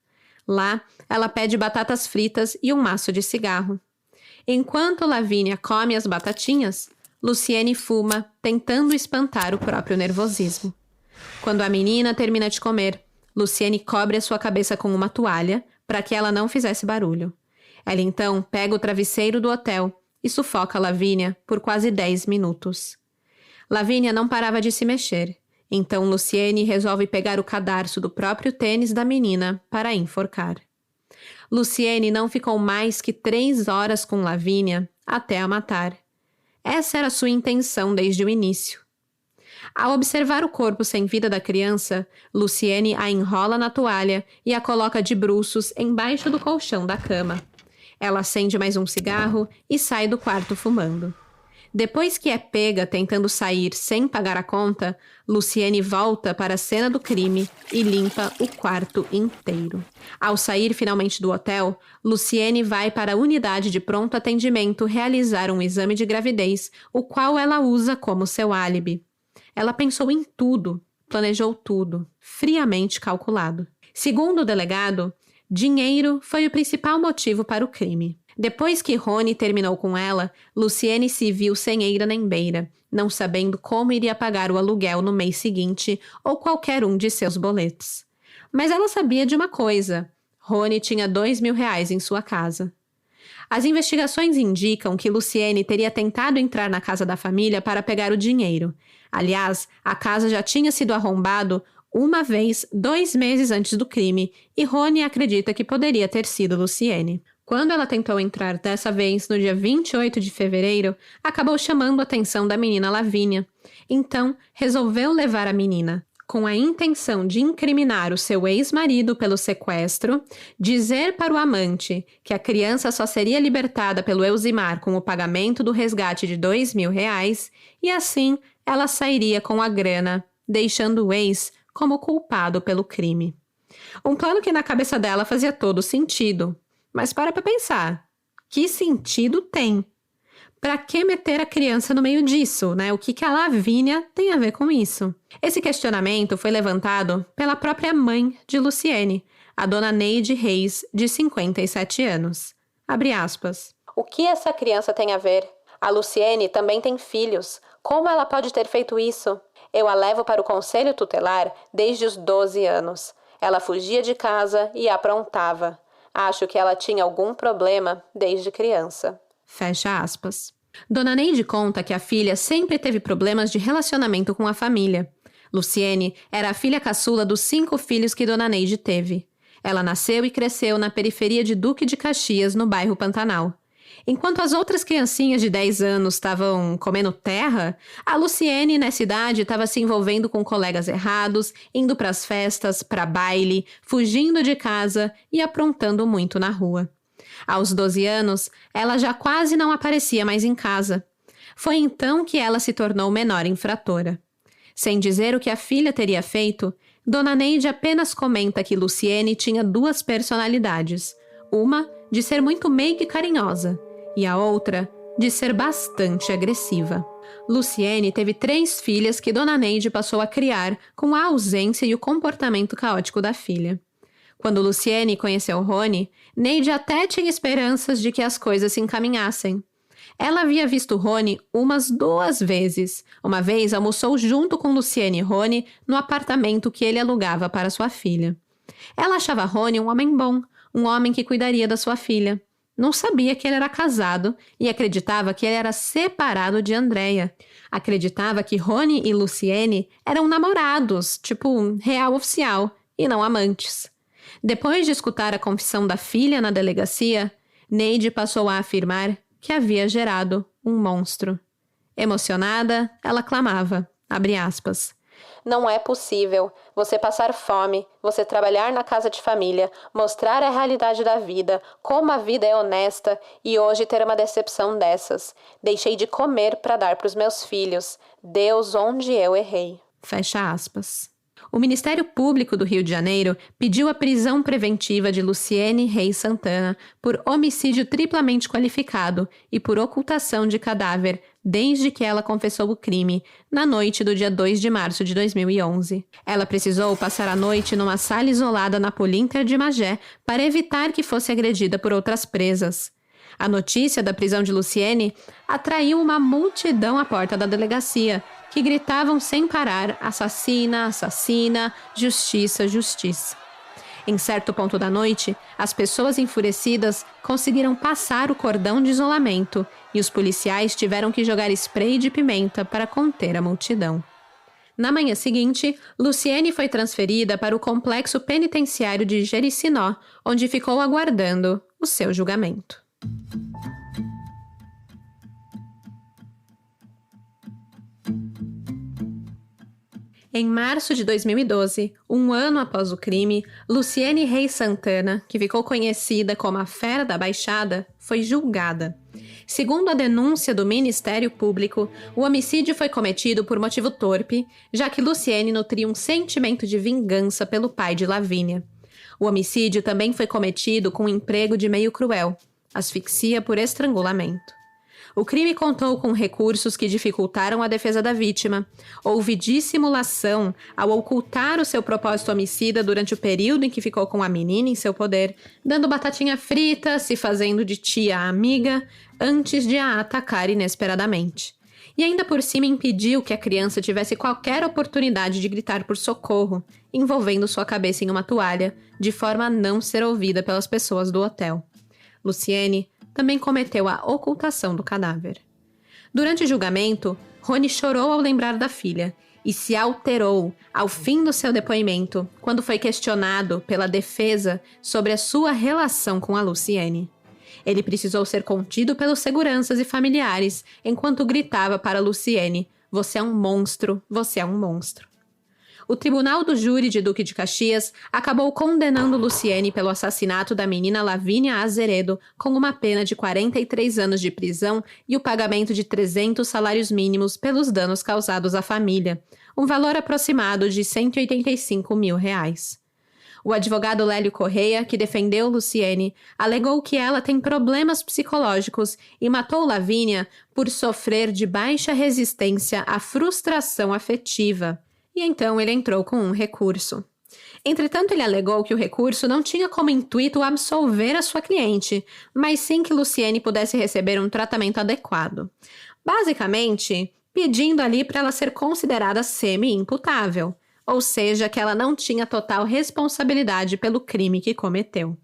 Lá, ela pede batatas fritas e um maço de cigarro. Enquanto Lavínia come as batatinhas, Luciene fuma, tentando espantar o próprio nervosismo. Quando a menina termina de comer, Luciene cobre a sua cabeça com uma toalha para que ela não fizesse barulho. Ela então pega o travesseiro do hotel e sufoca Lavínia por quase 10 minutos. Lavínia não parava de se mexer, então Luciene resolve pegar o cadarço do próprio tênis da menina para a enforcar. Luciene não ficou mais que 3 horas com Lavínia até a matar. Essa era sua intenção desde o início. Ao observar o corpo sem vida da criança, Luciene a enrola na toalha e a coloca de bruços embaixo do colchão da cama. Ela acende mais um cigarro e sai do quarto fumando. Depois que é pega tentando sair sem pagar a conta, Luciene volta para a cena do crime e limpa o quarto inteiro. Ao sair finalmente do hotel, Luciene vai para a unidade de pronto atendimento realizar um exame de gravidez, o qual ela usa como seu álibi. Ela pensou em tudo, planejou tudo, friamente calculado. Segundo o delegado, dinheiro foi o principal motivo para o crime. Depois que Rony terminou com ela, Luciene se viu sem eira nem beira, não sabendo como iria pagar o aluguel no mês seguinte ou qualquer um de seus boletos. Mas ela sabia de uma coisa: Rony tinha R$2.000 em sua casa. As investigações indicam que Luciene teria tentado entrar na casa da família para pegar o dinheiro. Aliás, a casa já tinha sido arrombado uma vez 2 meses antes do crime e Rony acredita que poderia ter sido Luciene. Quando ela tentou entrar dessa vez no dia 28 de fevereiro, acabou chamando a atenção da menina Lavínia. Então, resolveu levar a menina, com a intenção de incriminar o seu ex-marido pelo sequestro, dizer para o amante que a criança só seria libertada pelo Elzimar com o pagamento do resgate de R$2.000 e assim ela sairia com a grana, deixando o ex como culpado pelo crime. Um plano que na cabeça dela fazia todo sentido. Mas para pensar, que sentido tem? Para que meter a criança no meio disso, né? O que a Lavínia tem a ver com isso? Esse questionamento foi levantado pela própria mãe de Luciene, a dona Neide Reis, de 57 anos. Abre aspas. O que essa criança tem a ver? A Luciene também tem filhos. Como ela pode ter feito isso? Eu a levo para o conselho tutelar desde os 12 anos. Ela fugia de casa e aprontava. Acho que ela tinha algum problema desde criança. Fecha aspas. Dona Neide conta que a filha sempre teve problemas de relacionamento com a família. Luciene era a filha caçula dos 5 filhos que Dona Neide teve. Ela nasceu e cresceu na periferia de Duque de Caxias, no bairro Pantanal. Enquanto as outras criancinhas de 10 anos estavam comendo terra, a Luciene, nessa idade, estava se envolvendo com colegas errados, indo para as festas, para baile, fugindo de casa e aprontando muito na rua. Aos 12 anos, ela já quase não aparecia mais em casa. Foi então que ela se tornou menor infratora. Sem dizer o que a filha teria feito, Dona Neide apenas comenta que Luciene tinha 2 personalidades. Uma de ser muito meiga e carinhosa, e a outra de ser bastante agressiva. Luciene teve 3 filhas que Dona Neide passou a criar com a ausência e o comportamento caótico da filha. Quando Luciene conheceu Rony, Neide até tinha esperanças de que as coisas se encaminhassem. Ela havia visto Rony umas 2 vezes. Uma vez almoçou junto com Luciene e Rony no apartamento que ele alugava para sua filha. Ela achava Rony um homem bom, um homem que cuidaria da sua filha. Não sabia que ele era casado e acreditava que ele era separado de Andréia. Acreditava que Rony e Luciene eram namorados, tipo real oficial, e não amantes. Depois de escutar a confissão da filha na delegacia, Neide passou a afirmar que havia gerado um monstro. Emocionada, ela clamava, abre aspas, não é possível você passar fome, você trabalhar na casa de família, mostrar a realidade da vida, como a vida é honesta e hoje ter uma decepção dessas. Deixei de comer para dar para os meus filhos. Deus, onde eu errei. Fecha aspas. O Ministério Público do Rio de Janeiro pediu a prisão preventiva de Luciene Reis Santana por homicídio triplamente qualificado e por ocultação de cadáver desde que ela confessou o crime, na noite do dia 2 de março de 2011. Ela precisou passar a noite numa sala isolada na Polinter de Magé para evitar que fosse agredida por outras presas. A notícia da prisão de Luciene atraiu uma multidão à porta da delegacia, que gritavam sem parar, assassina, assassina, justiça, justiça. Em certo ponto da noite, as pessoas enfurecidas conseguiram passar o cordão de isolamento e os policiais tiveram que jogar spray de pimenta para conter a multidão. Na manhã seguinte, Luciene foi transferida para o complexo penitenciário de Jericinó, onde ficou aguardando o seu julgamento. Em março de 2012, um ano após o crime, Luciene Reis Santana, que ficou conhecida como a Fera da Baixada, foi julgada. Segundo a denúncia do Ministério Público, o homicídio foi cometido por motivo torpe, já que Luciene nutria um sentimento de vingança pelo pai de Lavínia. O homicídio também foi cometido com um emprego de meio cruel, asfixia por estrangulamento. O crime contou com recursos que dificultaram a defesa da vítima. Houve dissimulação ao ocultar o seu propósito homicida durante o período em que ficou com a menina em seu poder, dando batatinha frita, se fazendo de tia amiga, antes de a atacar inesperadamente. E ainda por cima impediu que a criança tivesse qualquer oportunidade de gritar por socorro, envolvendo sua cabeça em uma toalha, de forma a não ser ouvida pelas pessoas do hotel. Luciene também cometeu a ocultação do cadáver. Durante o julgamento, Rony chorou ao lembrar da filha e se alterou ao fim do seu depoimento quando foi questionado pela defesa sobre a sua relação com a Luciene. Ele precisou ser contido pelos seguranças e familiares enquanto gritava para Luciene: "Você é um monstro, você é um monstro." O tribunal do júri de Duque de Caxias acabou condenando Luciene pelo assassinato da menina Lavínia Azeredo com uma pena de 43 anos de prisão e o pagamento de 300 salários mínimos pelos danos causados à família, um valor aproximado de R$185 mil. O advogado Lélio Correia, que defendeu Luciene, alegou que ela tem problemas psicológicos e matou Lavínia por sofrer de baixa resistência à frustração afetiva. E então ele entrou com um recurso. Entretanto, ele alegou que o recurso não tinha como intuito absolver a sua cliente, mas sim que Luciene pudesse receber um tratamento adequado. Basicamente, pedindo ali para ela ser considerada semi-imputável, ou seja, que ela não tinha total responsabilidade pelo crime que cometeu.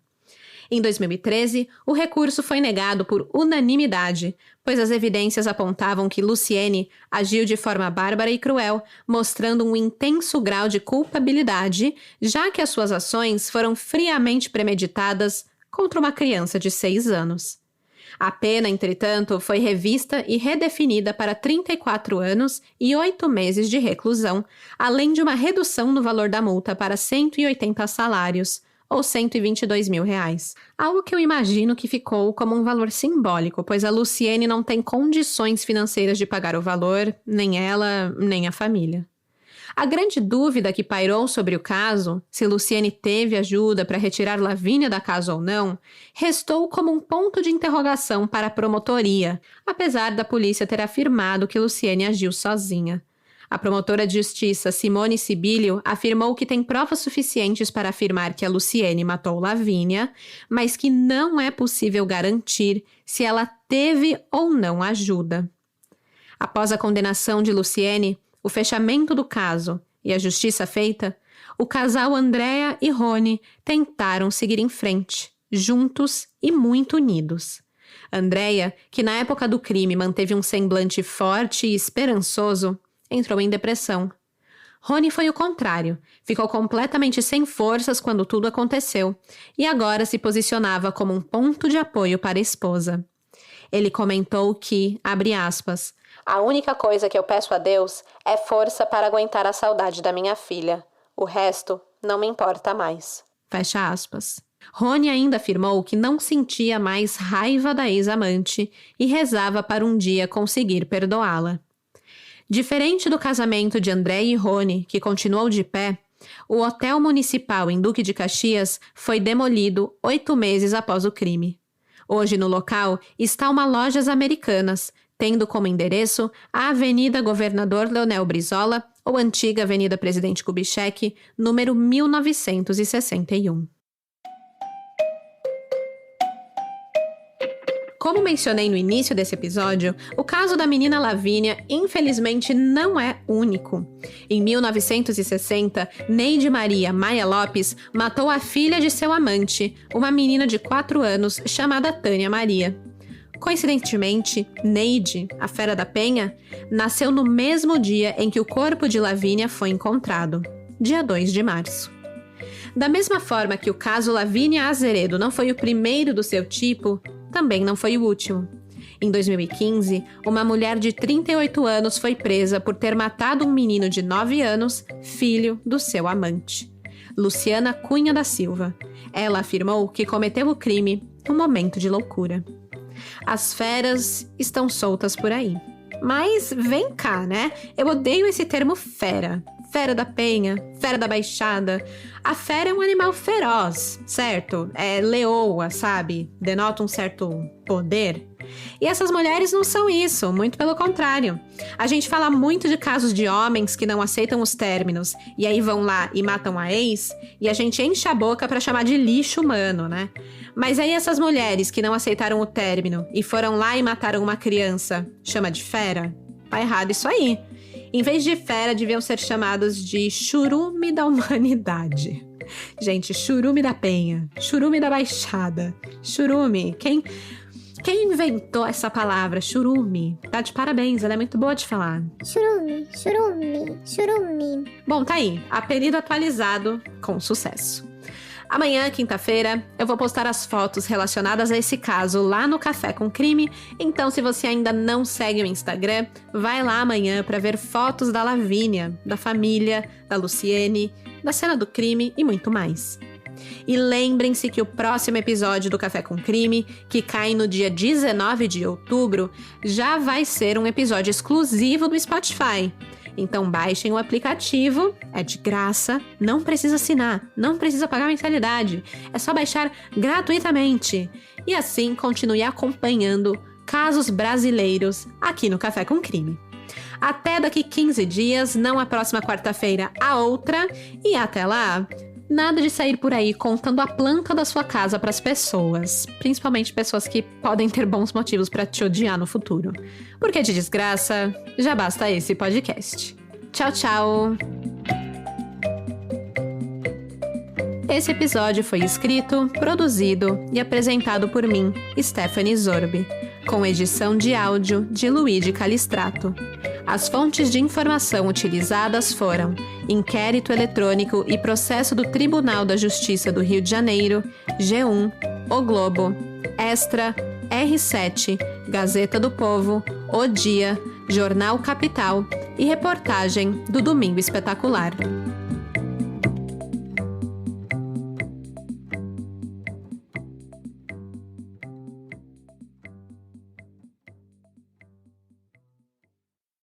Em 2013, o recurso foi negado por unanimidade, pois as evidências apontavam que Luciene agiu de forma bárbara e cruel, mostrando um intenso grau de culpabilidade, já que as suas ações foram friamente premeditadas contra uma criança de 6 anos. A pena, entretanto, foi revista e redefinida para 34 anos e 8 meses de reclusão, além de uma redução no valor da multa para 180 salários, ou R$122 mil. Algo que eu imagino que ficou como um valor simbólico, pois a Luciene não tem condições financeiras de pagar o valor, nem ela, nem a família. A grande dúvida que pairou sobre o caso, se Luciene teve ajuda para retirar Lavínia da casa ou não, restou como um ponto de interrogação para a promotoria, apesar da polícia ter afirmado que Luciene agiu sozinha. A promotora de justiça Simone Sibilio afirmou que tem provas suficientes para afirmar que a Luciene matou Lavínia, mas que não é possível garantir se ela teve ou não ajuda. Após a condenação de Luciene, o fechamento do caso e a justiça feita, o casal Andréa e Rony tentaram seguir em frente, juntos e muito unidos. Andréa, que na época do crime manteve um semblante forte e esperançoso, entrou em depressão. Rony foi o contrário, ficou completamente sem forças quando tudo aconteceu e agora se posicionava como um ponto de apoio para a esposa. Ele comentou que, abre aspas, "A única coisa que eu peço a Deus é força para aguentar a saudade da minha filha. O resto não me importa mais." Fecha aspas. Rony ainda afirmou que não sentia mais raiva da ex-amante e rezava para um dia conseguir perdoá-la. Diferente do casamento de André e Rony, que continuou de pé, o hotel municipal em Duque de Caxias foi demolido 8 meses após o crime. Hoje no local está uma Lojas Americanas, tendo como endereço a Avenida Governador Leonel Brizola ou antiga Avenida Presidente Kubitschek, número 1961. Como mencionei no início desse episódio, o caso da menina Lavínia, infelizmente, não é único. Em 1960, Neide Maria Maia Lopes matou a filha de seu amante, uma menina de 4 anos chamada Tânia Maria. Coincidentemente, Neide, a fera da Penha, nasceu no mesmo dia em que o corpo de Lavínia foi encontrado, dia 2 de março. Da mesma forma que o caso Lavínia Azeredo não foi o primeiro do seu tipo, também não foi o último. Em 2015, uma mulher de 38 anos foi presa por ter matado um menino de 9 anos, filho do seu amante. Luciana Cunha da Silva. Ela afirmou que cometeu o crime num momento de loucura. As feras estão soltas por aí. Mas vem cá, né? Eu odeio esse termo fera. Fera da Penha, fera da Baixada. A fera é um animal feroz, certo? É leoa, sabe? Denota um certo poder. E essas mulheres não são isso, muito pelo contrário. A gente fala muito de casos de homens que não aceitam os términos e aí vão lá e matam a ex, e a gente enche a boca pra chamar de lixo humano, né? Mas aí essas mulheres que não aceitaram o término e foram lá e mataram uma criança, chama de fera? Tá errado isso aí. Em vez de fera, deviam ser chamados de churume da humanidade. Gente, churume da Penha, churume da Baixada, churume, Quem inventou essa palavra, churume? Tá de parabéns, ela é muito boa de falar. Churume, churume, churume. Bom, tá aí, apelido atualizado com sucesso. Amanhã, quinta-feira, eu vou postar as fotos relacionadas a esse caso lá no Café com Crime, então se você ainda não segue o Instagram, vai lá amanhã para ver fotos da Lavínia, da família, da Luciene, da cena do crime e muito mais. E lembrem-se que o próximo episódio do Café com Crime, que cai no dia 19 de outubro, já vai ser um episódio exclusivo do Spotify. Então baixem o aplicativo, é de graça, não precisa assinar, não precisa pagar mensalidade, é só baixar gratuitamente. E assim continue acompanhando casos brasileiros aqui no Café com Crime. Até daqui 15 dias, não a próxima quarta-feira, a outra, e até lá, nada de sair por aí contando a planta da sua casa para as pessoas, principalmente pessoas que podem ter bons motivos para te odiar no futuro. Porque de desgraça, já basta esse podcast. Tchau, tchau! Esse episódio foi escrito, produzido e apresentado por mim, Stephanie Zorbi, com edição de áudio de Luigi Calistrato. As fontes de informação utilizadas foram Inquérito Eletrônico e Processo do Tribunal da Justiça do Rio de Janeiro, G1, O Globo, Extra, R7, Gazeta do Povo, O Dia, Jornal Capital e reportagem do Domingo Espetacular.